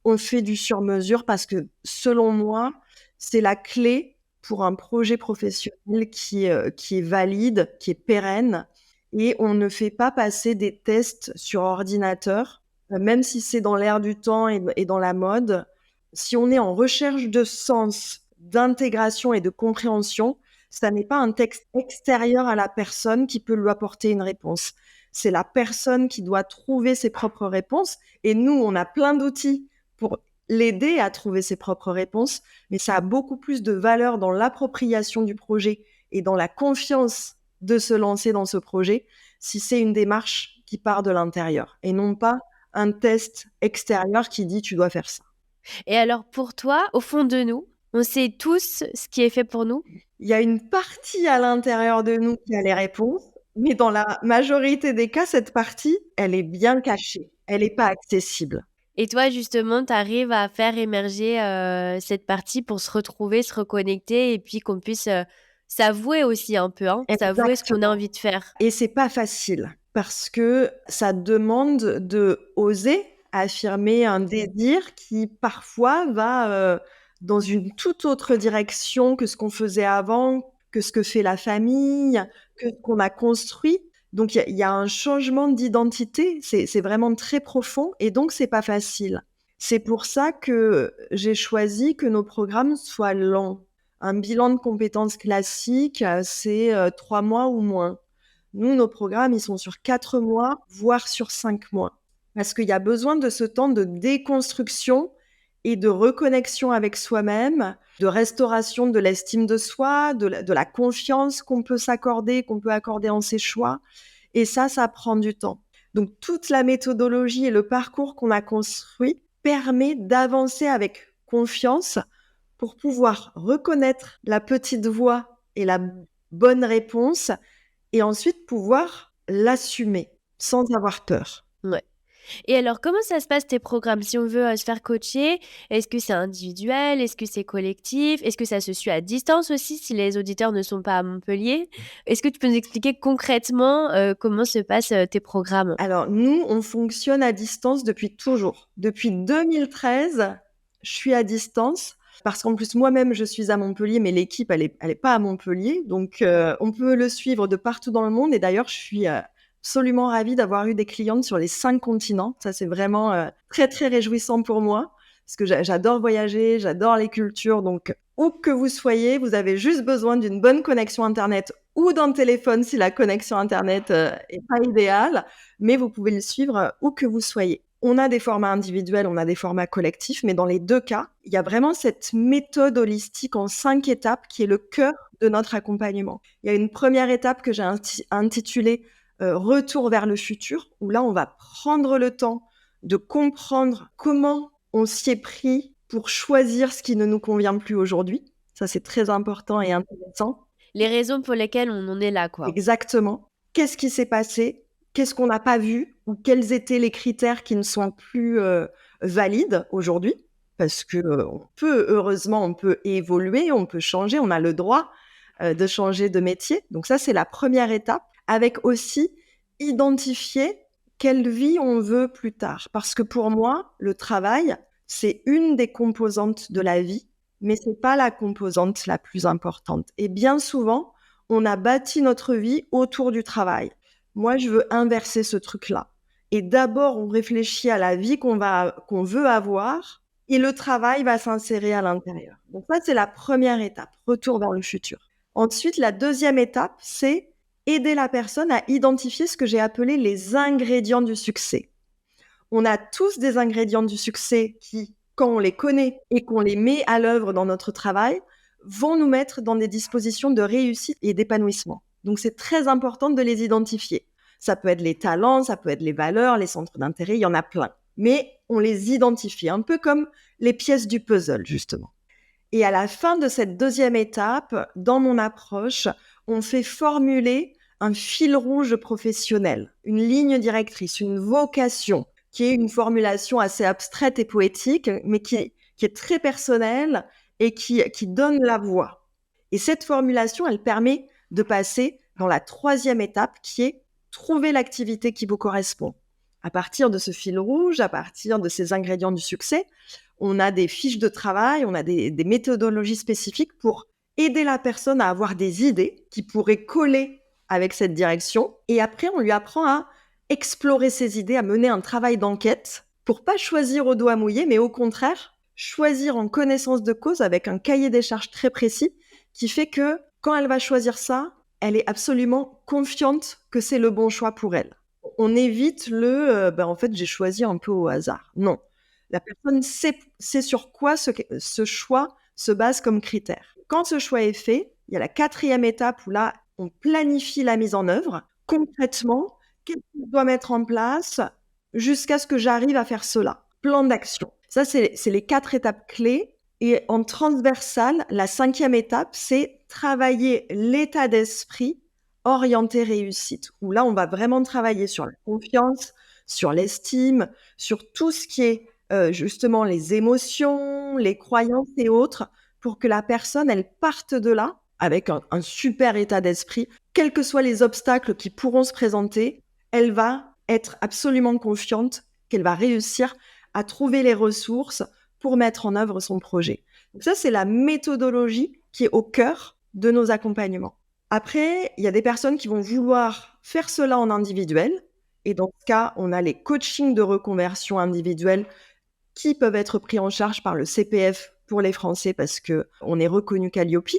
on fait du sur-mesure parce que, selon moi, c'est la clé pour un projet professionnel qui est valide, qui est pérenne et on ne fait pas passer des tests sur ordinateur, même si c'est dans l'air du temps et dans la mode. Si on est en recherche de sens, d'intégration et de compréhension, ça n'est pas un texte extérieur à la personne qui peut lui apporter une réponse. C'est la personne qui doit trouver ses propres réponses et nous, on a plein d'outils pour l'aider à trouver ses propres réponses, mais ça a beaucoup plus de valeur dans l'appropriation du projet et dans la confiance de se lancer dans ce projet si c'est une démarche qui part de l'intérieur et non pas un test extérieur qui dit tu dois faire ça. Et alors pour toi, au fond de nous, on sait tous ce qui est fait pour nous? Il y a une partie à l'intérieur de nous qui a les réponses, mais dans la majorité des cas, cette partie, elle est bien cachée. Elle est pas accessible. Et toi, justement, tu arrives à faire émerger, cette partie pour se retrouver, se reconnecter et puis qu'on puisse, s'avouer aussi un peu, hein? S'avouer ce qu'on a Exactement. envie de faire. Et c'est pas facile parce que ça demande de oser affirmer un désir qui parfois va, dans une toute autre direction que ce qu'on faisait avant, que ce que fait la famille, que ce qu'on a construit. Donc il y a un changement d'identité, c'est vraiment très profond et donc c'est pas facile. C'est pour ça que j'ai choisi que nos programmes soient lents. Un bilan de compétences classique, c'est, 3 mois ou moins. Nous, nos programmes, ils sont sur 4 mois, voire sur 5 mois. Parce qu'il y a besoin de ce temps de déconstruction et de reconnexion avec soi-même, de restauration de l'estime de soi, de la confiance qu'on peut s'accorder, qu'on peut accorder en ses choix. Et ça prend du temps. Donc, toute la méthodologie et le parcours qu'on a construit permet d'avancer avec confiance pour pouvoir reconnaître la petite voix et la bonne réponse et ensuite pouvoir l'assumer sans avoir peur. Ouais. Et alors, comment ça se passe tes programmes? Si on veut, se faire coacher, est-ce que c'est individuel? Est-ce que c'est collectif? Est-ce que ça se suit à distance aussi si les auditeurs ne sont pas à Montpellier? Est-ce que tu peux nous expliquer concrètement, comment se passent, tes programmes? Alors nous, on fonctionne à distance depuis toujours. Depuis 2013, je suis à distance parce qu'en plus moi-même je suis à Montpellier, mais l'équipe elle est pas à Montpellier, donc on peut le suivre de partout dans le monde et d'ailleurs je suis, absolument ravie d'avoir eu des clientes sur les 5 continents. Ça c'est vraiment, très, très réjouissant pour moi parce que j'adore voyager, j'adore les cultures, donc où que vous soyez, vous avez juste besoin d'une bonne connexion internet ou d'un téléphone si la connexion internet, est pas idéale, mais vous pouvez le suivre, où que vous soyez. On a des formats individuels, on a des formats collectifs, mais dans les 2 cas, il y a vraiment cette méthode holistique en 5 étapes qui est le cœur de notre accompagnement. Il y a une première étape que j'ai intitulée, Retour vers le futur, où là, on va prendre le temps de comprendre comment on s'y est pris pour choisir ce qui ne nous convient plus aujourd'hui. Ça, c'est très important et intéressant. Les raisons pour lesquelles on en est là, quoi. Exactement. Qu'est-ce qui s'est passé? Qu'est-ce qu'on n'a pas vu? Ou quels étaient les critères qui ne sont plus, valides aujourd'hui? Parce que, heureusement, on peut évoluer, on peut changer, on a le droit, de changer de métier. Donc ça, c'est la première étape, avec aussi identifier quelle vie on veut plus tard. Parce que pour moi, le travail, c'est une des composantes de la vie, mais c'est pas la composante la plus importante. Et bien souvent, on a bâti notre vie autour du travail. Moi, je veux inverser ce truc-là. Et d'abord, on réfléchit à la vie qu'on veut avoir et le travail va s'insérer à l'intérieur. Donc ça, c'est la première étape, retour vers le futur. Ensuite, la deuxième étape, c'est aider la personne à identifier ce que j'ai appelé les ingrédients du succès. On a tous des ingrédients du succès qui, quand on les connaît et qu'on les met à l'œuvre dans notre travail, vont nous mettre dans des dispositions de réussite et d'épanouissement. Donc, c'est très important de les identifier. Ça peut être les talents, ça peut être les valeurs, les centres d'intérêt, il y en a plein. Mais on les identifie, un peu comme les pièces du puzzle, justement. Et à la fin de cette deuxième étape, dans mon approche, on fait formuler un fil rouge professionnel, une ligne directrice, une vocation, qui est une formulation assez abstraite et poétique, mais qui est très personnelle et qui donne la voix. Et cette formulation, elle permet de passer dans la troisième étape, qui est trouver l'activité qui vous correspond. À partir de ce fil rouge, à partir de ces ingrédients du succès, on a des fiches de travail, on a des méthodologies spécifiques pour aider la personne à avoir des idées qui pourraient coller avec cette direction. Et après, on lui apprend à explorer ses idées, à mener un travail d'enquête pour pas choisir au doigt mouillé, mais au contraire, choisir en connaissance de cause avec un cahier des charges très précis qui fait que quand elle va choisir ça, elle est absolument confiante que c'est le bon choix pour elle. On évite en fait, j'ai choisi un peu au hasard. Non. La personne sait sur quoi ce choix se base comme critère. Quand ce choix est fait, il y a la quatrième étape où là, on planifie la mise en œuvre. Concrètement, qu'est-ce qu'on doit mettre en place jusqu'à ce que j'arrive à faire cela? Plan d'action. Ça, c'est les 4 étapes clés. Et en transversal, la 5e étape, c'est travailler l'état d'esprit orienté réussite, où là, on va vraiment travailler sur la confiance, sur l'estime, sur tout ce qui est justement les émotions, les croyances et autres, pour que la personne, elle parte de là avec un super état d'esprit. Quels que soient les obstacles qui pourront se présenter, elle va être absolument confiante qu'elle va réussir à trouver les ressources pour mettre en œuvre son projet. Donc ça, c'est la méthodologie qui est au cœur de nos accompagnements. Après, il y a des personnes qui vont vouloir faire cela en individuel. Et dans ce cas, on a les coachings de reconversion individuelle qui peuvent être pris en charge par le CPF pour les Français parce qu'on est reconnu Calliope.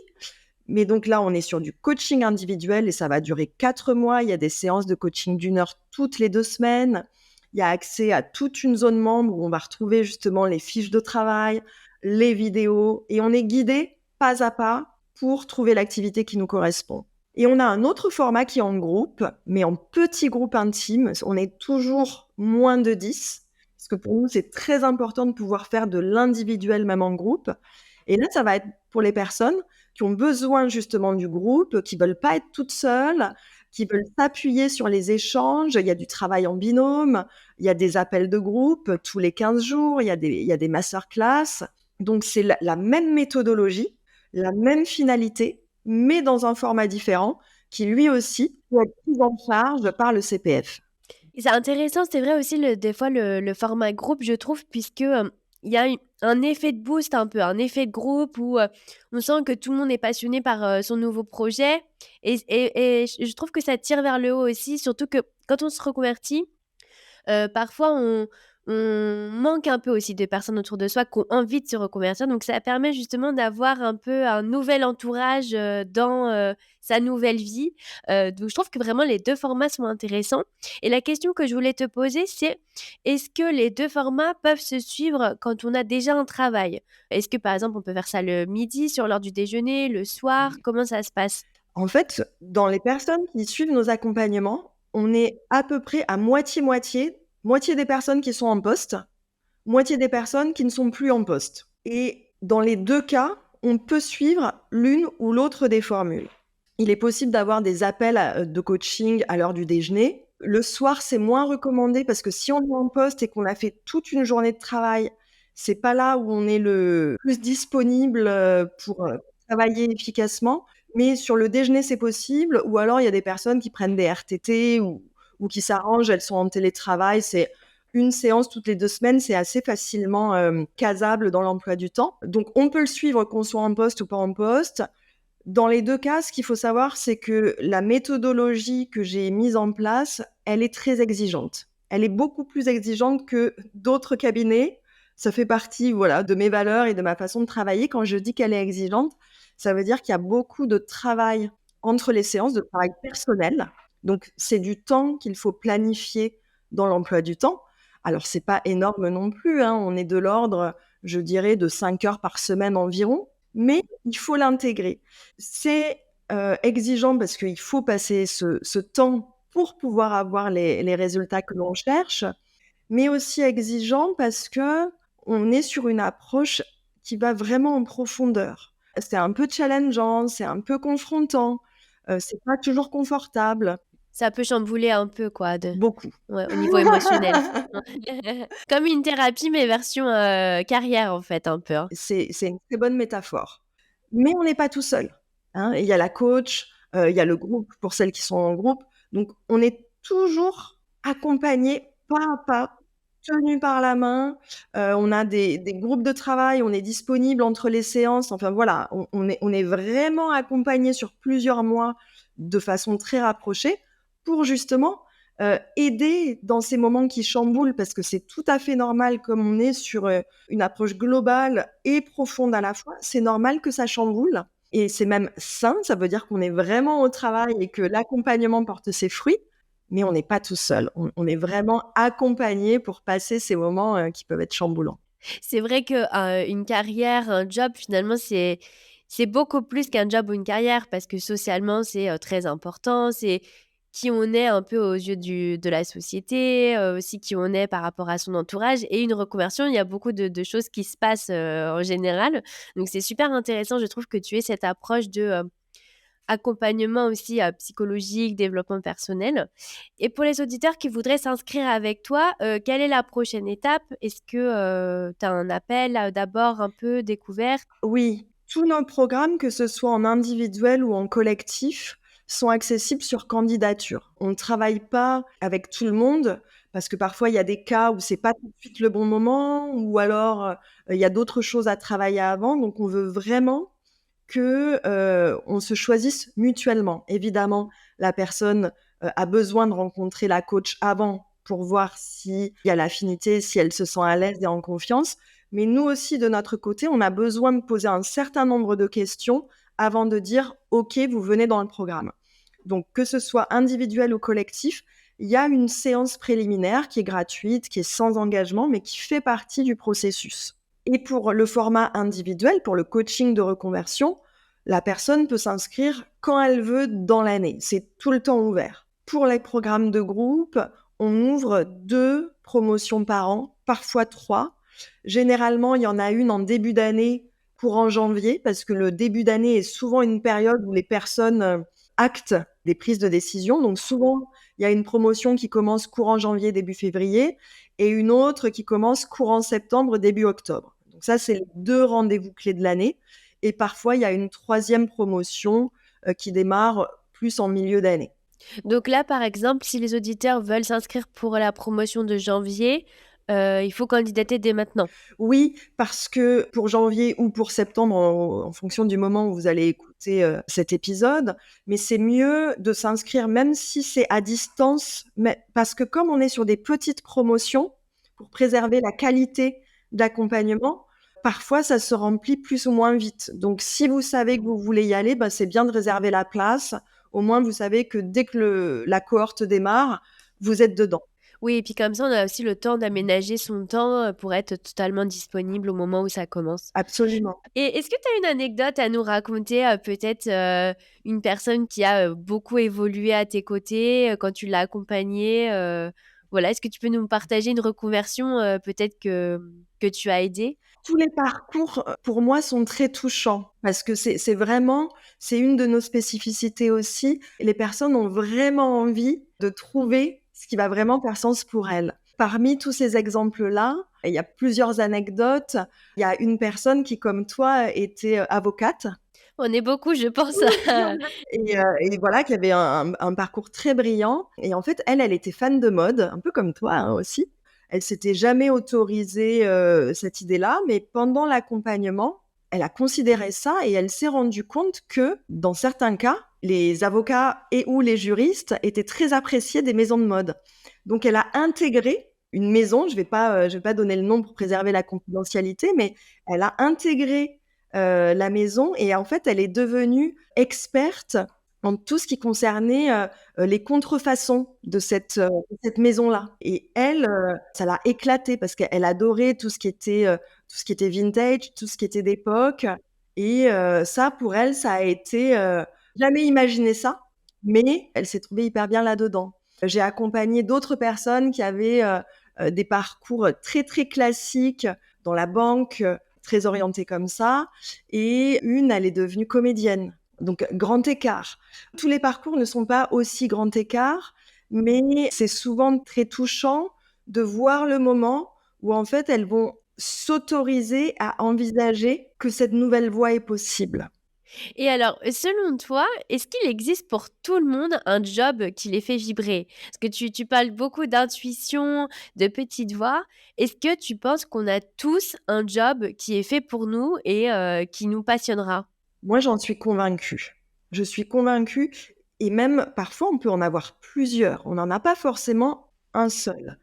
Mais donc là, on est sur du coaching individuel et ça va durer 4 mois. Il y a des séances de coaching d'1 heure toutes les 2 semaines. Il y a accès à toute une zone membre où on va retrouver justement les fiches de travail, les vidéos et on est guidé pas à pas pour trouver l'activité qui nous correspond. Et on a un autre format qui est en groupe, mais en petit groupe intime. On est toujours moins de 10. Parce que pour nous, c'est très important de pouvoir faire de l'individuel même en groupe. Et là, ça va être pour les personnes qui ont besoin justement du groupe, qui veulent pas être toutes seules, qui veulent s'appuyer sur les échanges. Il y a du travail en binôme, il y a des appels de groupe tous les 15 jours, il y a des masterclass. Donc, c'est la même méthodologie, la même finalité, mais dans un format différent, qui lui aussi peut être pris en charge par le CPF. Et c'est intéressant, c'est vrai aussi des fois le format groupe, je trouve, puisque il y a un effet de boost un peu, un effet de groupe où on sent que tout le monde est passionné par son nouveau projet. Et je trouve que ça tire vers le haut aussi, surtout que quand on se reconvertit, parfois on manque un peu aussi de personnes autour de soi qui ont envie de se reconvertir. Donc ça permet justement d'avoir un peu un nouvel entourage dans sa nouvelle vie. Donc je trouve que vraiment les 2 formats sont intéressants. Et la question que je voulais te poser, c'est est-ce que les 2 formats peuvent se suivre quand on a déjà un travail? Est-ce que par exemple on peut faire ça le midi, sur l'heure du déjeuner, le soir? Comment ça se passe? En fait, dans les personnes qui suivent nos accompagnements, on est à peu près à moitié-moitié. Moitié des personnes qui sont en poste, moitié des personnes qui ne sont plus en poste. Et dans les 2 cas, on peut suivre l'une ou l'autre des formules. Il est possible d'avoir des appels de coaching à l'heure du déjeuner. Le soir, c'est moins recommandé parce que si on est en poste et qu'on a fait toute une journée de travail, c'est pas là où on est le plus disponible pour travailler efficacement. Mais sur le déjeuner, c'est possible. Ou alors, il y a des personnes qui prennent des RTT ou qui s'arrangent, elles sont en télétravail. C'est une séance toutes les 2 semaines, c'est assez facilement casable dans l'emploi du temps. Donc, on peut le suivre qu'on soit en poste ou pas en poste. Dans les 2 cas, ce qu'il faut savoir, c'est que la méthodologie que j'ai mise en place, elle est très exigeante. Elle est beaucoup plus exigeante que d'autres cabinets Ça fait partie, voilà, de mes valeurs et de ma façon de travailler. Quand je dis qu'elle est exigeante, ça veut dire qu'il y a beaucoup de travail entre les séances, de travail personnel. Donc, c'est du temps qu'il faut planifier dans l'emploi du temps. Alors, c'est pas énorme non plus, hein. On est de l'ordre, je dirais, de 5 heures par semaine environ, mais il faut l'intégrer. C'est exigeant parce qu'il faut passer ce temps pour pouvoir avoir les résultats que l'on cherche, mais aussi exigeant parce que on est sur une approche qui va vraiment en profondeur. C'est un peu challengeant, c'est un peu confrontant, c'est pas toujours confortable, Ça peut chambouler un peu, quoi, beaucoup. ouais, au niveau émotionnel. Comme une thérapie, mais version carrière, en fait, un peu, hein. C'est une très bonne métaphore. Mais on n'est pas tout seul, hein. Il y a la coach, il y a le groupe pour celles qui sont en groupe. Donc on est toujours accompagnés pas à pas, tenus par la main. On a des groupes de travail, on est disponible entre les séances. Enfin voilà, on est vraiment accompagnés sur plusieurs mois de façon très rapprochée pour justement aider dans ces moments qui chamboulent, parce que c'est tout à fait normal, comme on est sur une approche globale et profonde à la fois, c'est normal que ça chamboule et c'est même sain, ça veut dire qu'on est vraiment au travail et que l'accompagnement porte ses fruits, mais on n'est pas tout seul. On est vraiment accompagné pour passer ces moments qui peuvent être chamboulants. C'est vrai que, une carrière, un job, finalement, c'est beaucoup plus qu'un job ou une carrière parce que socialement, c'est, très important. C'est qui on est un peu aux yeux de la société, aussi qui on est par rapport à son entourage et une reconversion, il y a beaucoup de choses qui se passent, en général. Donc c'est super intéressant, je trouve que tu aies cette approche de, accompagnement aussi, psychologique, développement personnel. Et pour les auditeurs qui voudraient s'inscrire avec toi, quelle est la prochaine étape? Est-ce que, tu as un appel, d'abord un peu découverte? Oui, tous nos programmes, que ce soit en individuel ou en collectif, sont accessibles sur candidature. On ne travaille pas avec tout le monde parce que parfois il y a des cas où c'est pas tout de suite le bon moment ou alors, il y a d'autres choses à travailler avant. Donc on veut vraiment que, on se choisisse mutuellement. Évidemment, la personne, a besoin de rencontrer la coach avant pour voir s'il y a l'affinité, si elle se sent à l'aise et en confiance. Mais nous aussi, de notre côté, on a besoin de poser un certain nombre de questions avant de dire: «OK, vous venez dans le programme». Donc que ce soit individuel ou collectif, il y a une séance préliminaire qui est gratuite, qui est sans engagement, mais qui fait partie du processus. Et pour le format individuel, pour le coaching de reconversion, la personne peut s'inscrire quand elle veut dans l'année. C'est tout le temps ouvert. Pour les programmes de groupe, on ouvre 2 promotions par an, parfois 3. Généralement, il y en a une en début d'année, courant janvier, parce que le début d'année est souvent une période où les personnes actent des prises de décision. Donc souvent, il y a une promotion qui commence courant janvier, début février, et une autre qui commence courant septembre, début octobre. Donc ça, c'est les 2 rendez-vous clés de l'année. Et parfois, il y a une 3e promotion qui démarre plus en milieu d'année. Donc là, par exemple, si les auditeurs veulent s'inscrire pour la promotion de janvier, il faut candidater dès maintenant? Oui, parce que pour janvier ou pour septembre, en fonction du moment où vous allez écouter cet épisode, mais c'est mieux de s'inscrire même si c'est à distance, mais parce que comme on est sur des petites promotions, pour préserver la qualité d'accompagnement, parfois ça se remplit plus ou moins vite. Donc si vous savez que vous voulez y aller, bah, c'est bien de réserver la place. Au moins, vous savez que dès que la cohorte démarre, vous êtes dedans. Oui et puis comme ça, on a aussi le temps d'aménager son temps, pour être totalement disponible au moment où ça commence. Absolument. Et est-ce que tu as une anecdote à nous raconter, peut-être, une personne qui a, beaucoup évolué à tes côtés, quand tu l'as accompagnée, voilà, est-ce que tu peux nous partager une reconversion, peut-être que tu as aidée? Tous les parcours, pour moi, sont très touchants parce que c'est vraiment c'est une de nos spécificités aussi. Les personnes ont vraiment envie de trouver ce qui va vraiment faire sens pour elles. Parmi tous ces exemples-là, il y a plusieurs anecdotes. Il y a une personne qui, comme toi, était, avocate On est beaucoup, je pense. et voilà, qui avait un parcours très brillant et en fait, elle était fan de mode, un peu comme toi, hein, aussi. Elle s'était jamais autorisée, cette idée-là, mais pendant l'accompagnement, elle a considéré ça et elle s'est rendue compte que, dans certains cas, les avocats et ou les juristes étaient très appréciés des maisons de mode. Donc elle a intégré une maison, je vais pas donner le nom pour préserver la confidentialité, mais elle a intégré, la maison et en fait, elle est devenue experte en tout ce qui concernait, les contrefaçons de cette maison-là et elle, ça l'a éclatée parce qu'elle adorait tout ce qui était vintage, tout ce qui était d'époque et ça, pour elle, ça a été, jamais imaginé ça, mais elle s'est trouvée hyper bien là-dedans. J'ai accompagné d'autres personnes qui avaient, des parcours très, très classiques dans la banque, très orientées comme ça et une, elle est devenue comédienne. Donc grand écart. Tous les parcours ne sont pas aussi grand écart, mais c'est souvent très touchant de voir le moment où en fait elles vont s'autoriser à envisager que cette nouvelle voie est possible. Et alors, selon toi, est-ce qu'il existe pour tout le monde un job qui les fait vibrer? Parce que tu parles beaucoup d'intuition, de petite voix. Est-ce que tu penses qu'on a tous un job qui est fait pour nous et qui nous passionnera? Moi, j'en suis convaincue. Je suis convaincue et même parfois on peut en avoir plusieurs. On n'en a pas forcément un seul.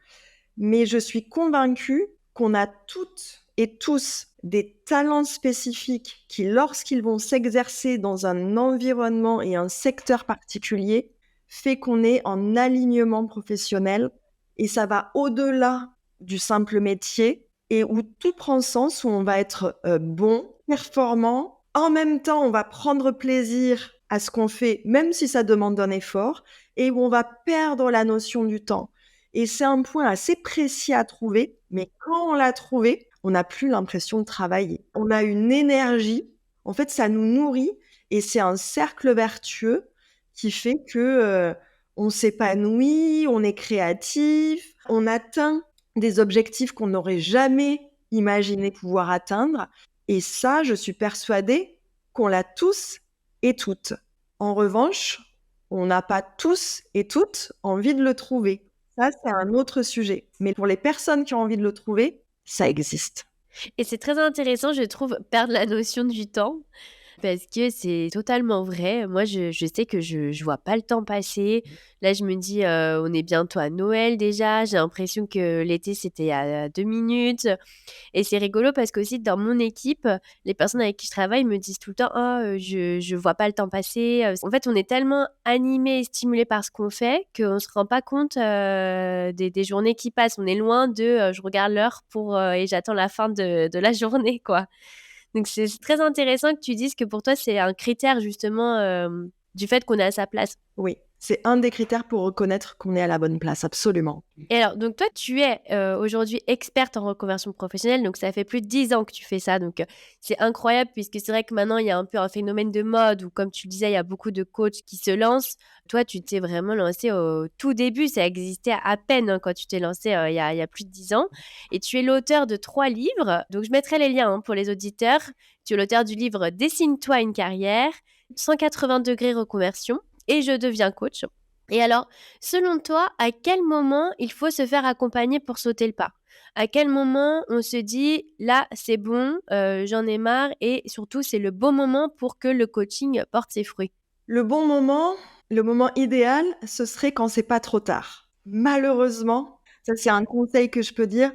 Mais je suis convaincue qu'on a toutes et tous des talents spécifiques qui, lorsqu'ils vont s'exercer dans un environnement et un secteur particulier, fait qu'on est en alignement professionnel et ça va au-delà du simple métier et où tout prend sens, où on va être bon, performant. En même temps, on va prendre plaisir à ce qu'on fait, même si ça demande un effort, et où on va perdre la notion du temps. Et c'est un point assez précis à trouver, mais quand on l'a trouvé, on n'a plus l'impression de travailler. On a une énergie, en fait, ça nous nourrit et c'est un cercle vertueux qui fait que on s'épanouit, on est créatif, on atteint des objectifs qu'on n'aurait jamais imaginé pouvoir atteindre. Et ça, je suis persuadée qu'on l'a tous et toutes. En revanche, on n'a pas tous et toutes envie de le trouver. Ça, c'est un autre sujet. Mais pour les personnes qui ont envie de le trouver, ça existe. Et c'est très intéressant, je trouve, perdre la notion du temps. Parce que c'est totalement vrai. Moi, je sais que je vois pas le temps passer. Là, je me dis, on est bientôt à Noël déjà. J'ai l'impression que l'été, c'était à 2 minutes. Et c'est rigolo parce qu'aussi dans mon équipe, les personnes avec qui je travaille me disent tout le temps: «Ah, je vois pas le temps passer», En fait, on est tellement animés et stimulés par ce qu'on fait qu'on se rend pas compte, des journées qui passent. On est loin de, je regarde l'heure pour, et j'attends la fin de la journée, quoi. Donc c'est très intéressant que tu dises que pour toi, c'est un critère justement, du fait qu'on est à sa place. Oui, c'est un des critères pour reconnaître qu'on est à la bonne place, absolument. Et alors, donc toi, tu es aujourd'hui experte en reconversion professionnelle, donc ça fait plus de 10 ans que tu fais ça, donc c'est incroyable puisque c'est vrai que maintenant, il y a un peu un phénomène de mode où, comme tu le disais, il y a beaucoup de coachs qui se lancent. Toi, tu t'es vraiment lancée au tout début, ça existait à peine hein, quand tu t'es lancée il y a plus de 10 ans. Et tu es l'auteur de 3 livres, donc je mettrai les liens hein, pour les auditeurs. Tu es l'auteur du livre Dessine-toi une carrière, 180 degrés reconversion et je deviens coach. Et alors, selon toi, à quel moment il faut se faire accompagner pour sauter le pas? À quel moment on se dit: «Là, c'est bon, j'en ai marre» et surtout, c'est le bon moment pour que le coaching porte ses fruits? Le bon moment, le moment idéal, ce serait quand c'est pas trop tard. Malheureusement, ça c'est un conseil que je peux dire,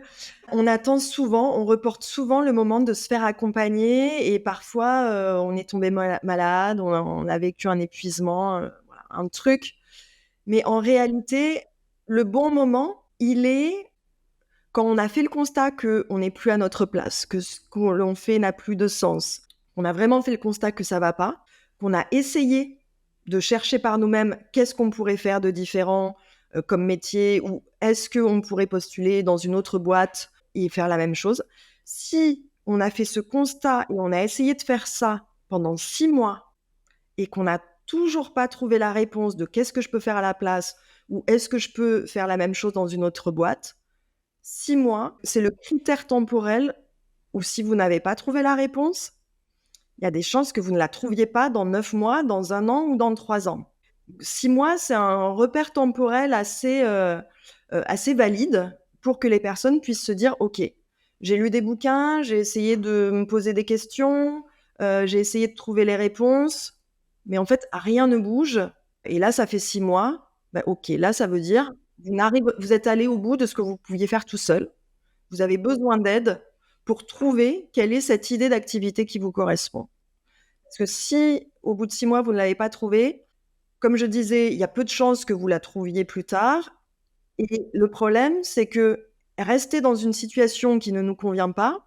on attend souvent, on reporte souvent le moment de se faire accompagner et parfois, on est tombé malade, on a vécu un épuisement, voilà, un truc. Mais en réalité, le bon moment, il est quand on a fait le constat qu'on n'est plus à notre place, que ce que l'on fait n'a plus de sens. On a vraiment fait le constat que ça va pas, qu'on a essayé de chercher par nous-mêmes qu'est-ce qu'on pourrait faire de différent comme métier ou est-ce qu'on pourrait postuler dans une autre boîte et faire la même chose. Si on a fait ce constat et on a essayé de faire ça pendant 6 mois et qu'on n'a toujours pas trouvé la réponse de qu'est-ce que je peux faire à la place ou est-ce que je peux faire la même chose dans une autre boîte, 6 mois, c'est le critère temporel où si vous n'avez pas trouvé la réponse, il y a des chances que vous ne la trouviez pas dans 9 mois, dans 1 an ou dans 3 ans. 6 mois, c'est un repère temporel assez valide pour que les personnes puissent se dire: «OK, j'ai lu des bouquins, j'ai essayé de me poser des questions, j'ai essayé de trouver les réponses, mais en fait, rien ne bouge» et là, ça fait 6 mois. Bah, OK, là, ça veut dire Vous êtes allé au bout de ce que vous pouviez faire tout seul. Vous avez besoin d'aide pour trouver quelle est cette idée d'activité qui vous correspond. Parce que si, au bout de 6 mois, vous ne l'avez pas trouvée, comme je disais, il y a peu de chances que vous la trouviez plus tard. Et le problème, c'est que rester dans une situation qui ne nous convient pas,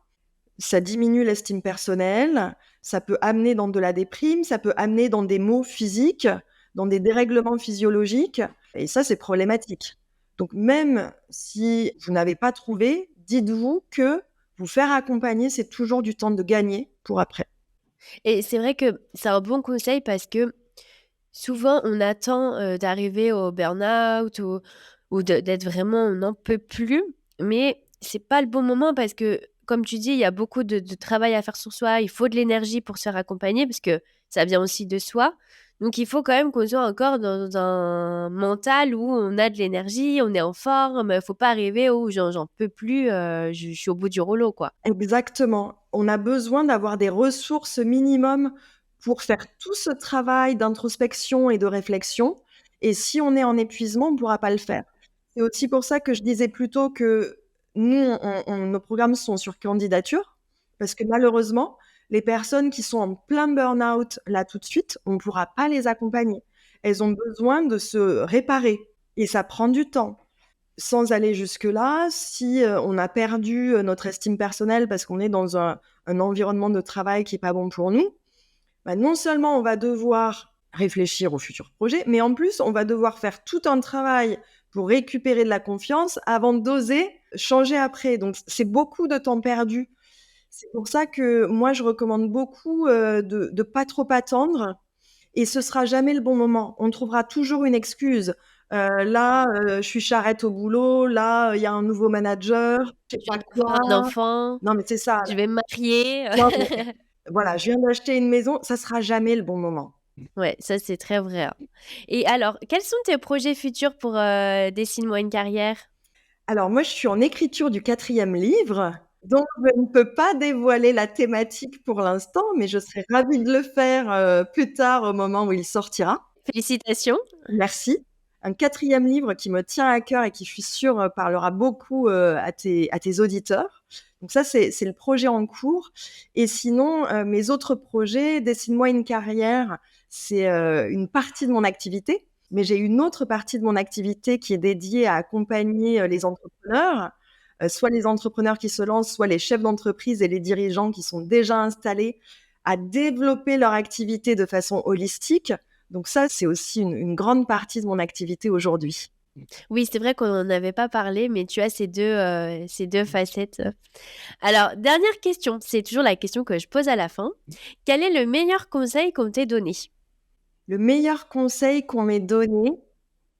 ça diminue l'estime personnelle, ça peut amener dans de la déprime, ça peut amener dans des maux physiques, dans des dérèglements physiologiques, et ça, c'est problématique. Donc même si vous n'avez pas trouvé, dites-vous que vous faire accompagner, c'est toujours du temps de gagner pour après. Et c'est vrai que c'est un bon conseil parce que souvent, on attend d'arriver au burn-out ou d'être vraiment, on n'en peut plus, mais c'est pas le bon moment parce que, comme tu dis, il y a beaucoup de travail à faire sur soi, il faut de l'énergie pour se faire accompagner parce que ça vient aussi de soi. Donc, il faut quand même qu'on soit encore dans un mental où on a de l'énergie, on est en forme, faut pas arriver où j'en peux plus, je suis au bout du rouleau, quoi. Exactement. On a besoin d'avoir des ressources minimum pour faire tout ce travail d'introspection et de réflexion. Et si on est en épuisement, on ne pourra pas le faire. C'est aussi pour ça que je disais plutôt que nous, nos programmes sont sur candidature, parce que malheureusement, les personnes qui sont en plein burn-out là tout de suite, on ne pourra pas les accompagner. Elles ont besoin de se réparer et ça prend du temps. Sans aller jusque-là, si on a perdu notre estime personnelle parce qu'on est dans un environnement de travail qui n'est pas bon pour nous, bah, non seulement on va devoir réfléchir au futur projet, mais en plus, on va devoir faire tout un travail pour récupérer de la confiance avant d'oser changer après. Donc, c'est beaucoup de temps perdu. C'est pour ça que moi, je recommande beaucoup de ne pas trop attendre et ce sera jamais le bon moment. On trouvera toujours une excuse. Là, je suis charrette au boulot, là, il y a un nouveau manager, je sais Je pas viens quoi. d'avoir un enfant, Non, mais c'est ça. je vais me marier. Non, mais voilà, je viens d'acheter une maison, ça sera jamais le bon moment. Ouais, ça c'est très vrai, hein. Et alors, quels sont tes projets futurs pour Dessine-moi une carrière? Alors moi, je suis en écriture du 4e livre, donc je ne peux pas dévoiler la thématique pour l'instant, mais je serai ravie de le faire, plus tard au moment où il sortira. Félicitations. Merci. Un 4e livre qui me tient à cœur et qui, je suis sûre, parlera beaucoup, à tes auditeurs. Donc ça, c'est le projet en cours et sinon, mes autres projets, Dessine-moi une carrière, c'est, une partie de mon activité, mais j'ai une autre partie de mon activité qui est dédiée à accompagner, les entrepreneurs, soit les entrepreneurs qui se lancent, soit les chefs d'entreprise et les dirigeants qui sont déjà installés, à développer leur activité de façon holistique. Donc ça, c'est aussi une grande partie de mon activité aujourd'hui. Oui, c'est vrai qu'on n'en avait pas parlé, mais tu as ces deux facettes. Alors, dernière question, c'est toujours la question que je pose à la fin. Quel est le meilleur conseil qu'on t'ait donné? Le meilleur conseil qu'on m'ait donné,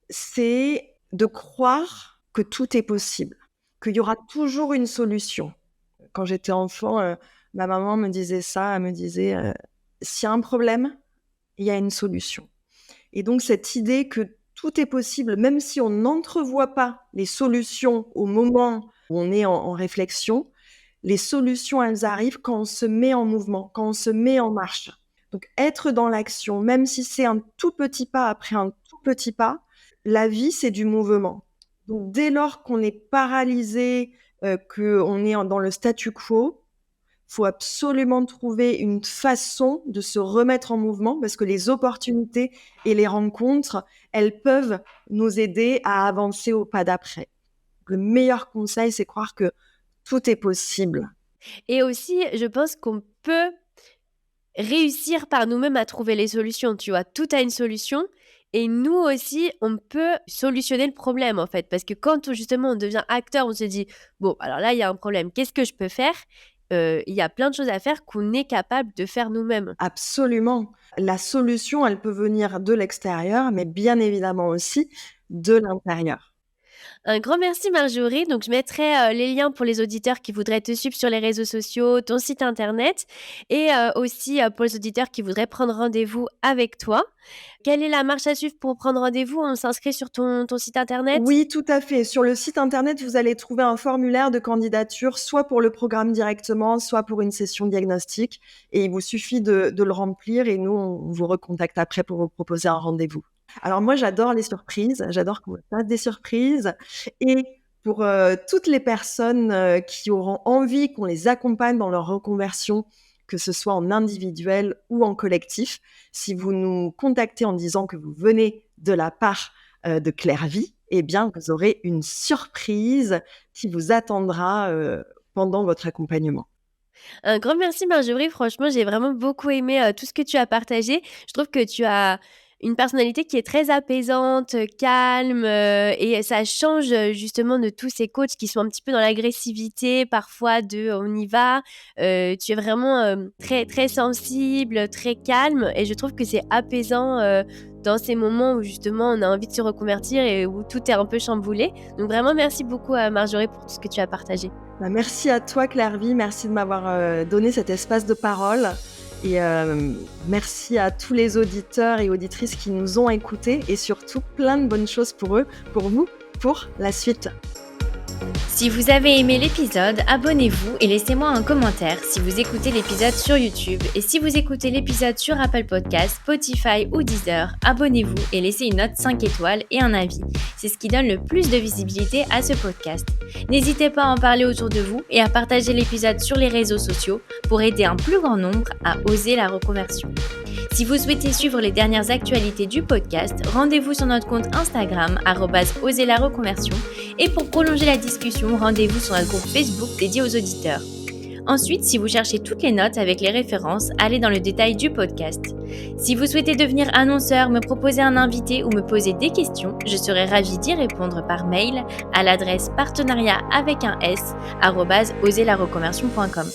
c'est de croire que tout est possible, qu'il y aura toujours une solution. Quand j'étais enfant, ma maman me disait ça, elle me disait, «S'il y a un problème, il y a une solution». Et donc cette idée que tout est possible, même si on n'entrevoit pas les solutions au moment où on est en réflexion, les solutions, elles arrivent quand on se met en mouvement, quand on se met en marche. Donc être dans l'action, même si c'est un tout petit pas après un tout petit pas, la vie, c'est du mouvement. Donc dès lors qu'on est paralysé, qu'on est dans le statu quo, faut absolument trouver une façon de se remettre en mouvement parce que les opportunités et les rencontres, elles peuvent nous aider à avancer au pas d'après. Le meilleur conseil, c'est croire que tout est possible. Et aussi, je pense qu'on peut réussir par nous-mêmes à trouver les solutions, tu vois. Tout a une solution. Et nous aussi, on peut solutionner le problème, en fait. Parce que quand, justement, on devient acteur, on se dit, bon, alors là, il y a un problème. Qu'est-ce que je peux faire? Il y a plein de choses à faire qu'on est capable de faire nous-mêmes. Absolument. La solution, elle peut venir de l'extérieur, mais bien évidemment aussi de l'intérieur. Un grand merci Marjorie. Donc je mettrai les liens pour les auditeurs qui voudraient te suivre sur les réseaux sociaux, ton site internet et aussi pour les auditeurs qui voudraient prendre rendez-vous avec toi. Quelle est la marche à suivre pour prendre rendez-vous? On s'inscrit sur ton site internet? Oui, tout à fait. Sur le site internet, vous allez trouver un formulaire de candidature, soit pour le programme directement, soit pour une session diagnostic. Et il vous suffit de le remplir et nous, on vous recontacte après pour vous proposer un rendez-vous. Alors moi, j'adore les surprises, j'adore qu'on me fasse des surprises et pour, toutes les personnes, qui auront envie qu'on les accompagne dans leur reconversion, que ce soit en individuel ou en collectif, si vous nous contactez en disant que vous venez de la part, de Clairvie, eh bien, vous aurez une surprise qui vous attendra, pendant votre accompagnement. Un grand merci Marjorie, franchement, j'ai vraiment beaucoup aimé, tout ce que tu as partagé. Je trouve que tu as une personnalité qui est très apaisante, calme, et ça change, justement de tous ces coachs qui sont un petit peu dans l'agressivité, parfois de: «On y va». Tu es vraiment, très très sensible, très calme et je trouve que c'est apaisant, dans ces moments où justement on a envie de se reconvertir et où tout est un peu chamboulé. Donc vraiment merci beaucoup, Marjorie, pour tout ce que tu as partagé. Bah, merci à toi Clairvie, merci de m'avoir, donné cet espace de parole et merci à tous les auditeurs et auditrices qui nous ont écoutés et surtout plein de bonnes choses pour eux, pour vous, pour la suite. Si vous avez aimé l'épisode, abonnez-vous et laissez-moi un commentaire si vous écoutez l'épisode sur YouTube. Et si vous écoutez l'épisode sur Apple Podcasts, Spotify ou Deezer, abonnez-vous et laissez une note 5 étoiles et un avis. C'est ce qui donne le plus de visibilité à ce podcast. N'hésitez pas à en parler autour de vous et à partager l'épisode sur les réseaux sociaux pour aider un plus grand nombre à oser la reconversion. Si vous souhaitez suivre les dernières actualités du podcast, rendez-vous sur notre compte Instagram @oserlareconversion et pour prolonger la discussion, rendez-vous sur notre groupe Facebook dédié aux auditeurs. Ensuite, si vous cherchez toutes les notes avec les références, allez dans le détail du podcast. Si vous souhaitez devenir annonceur, me proposer un invité ou me poser des questions, je serai ravie d'y répondre par mail à l'adresse partenariat avec un s @oserlareconversion.com.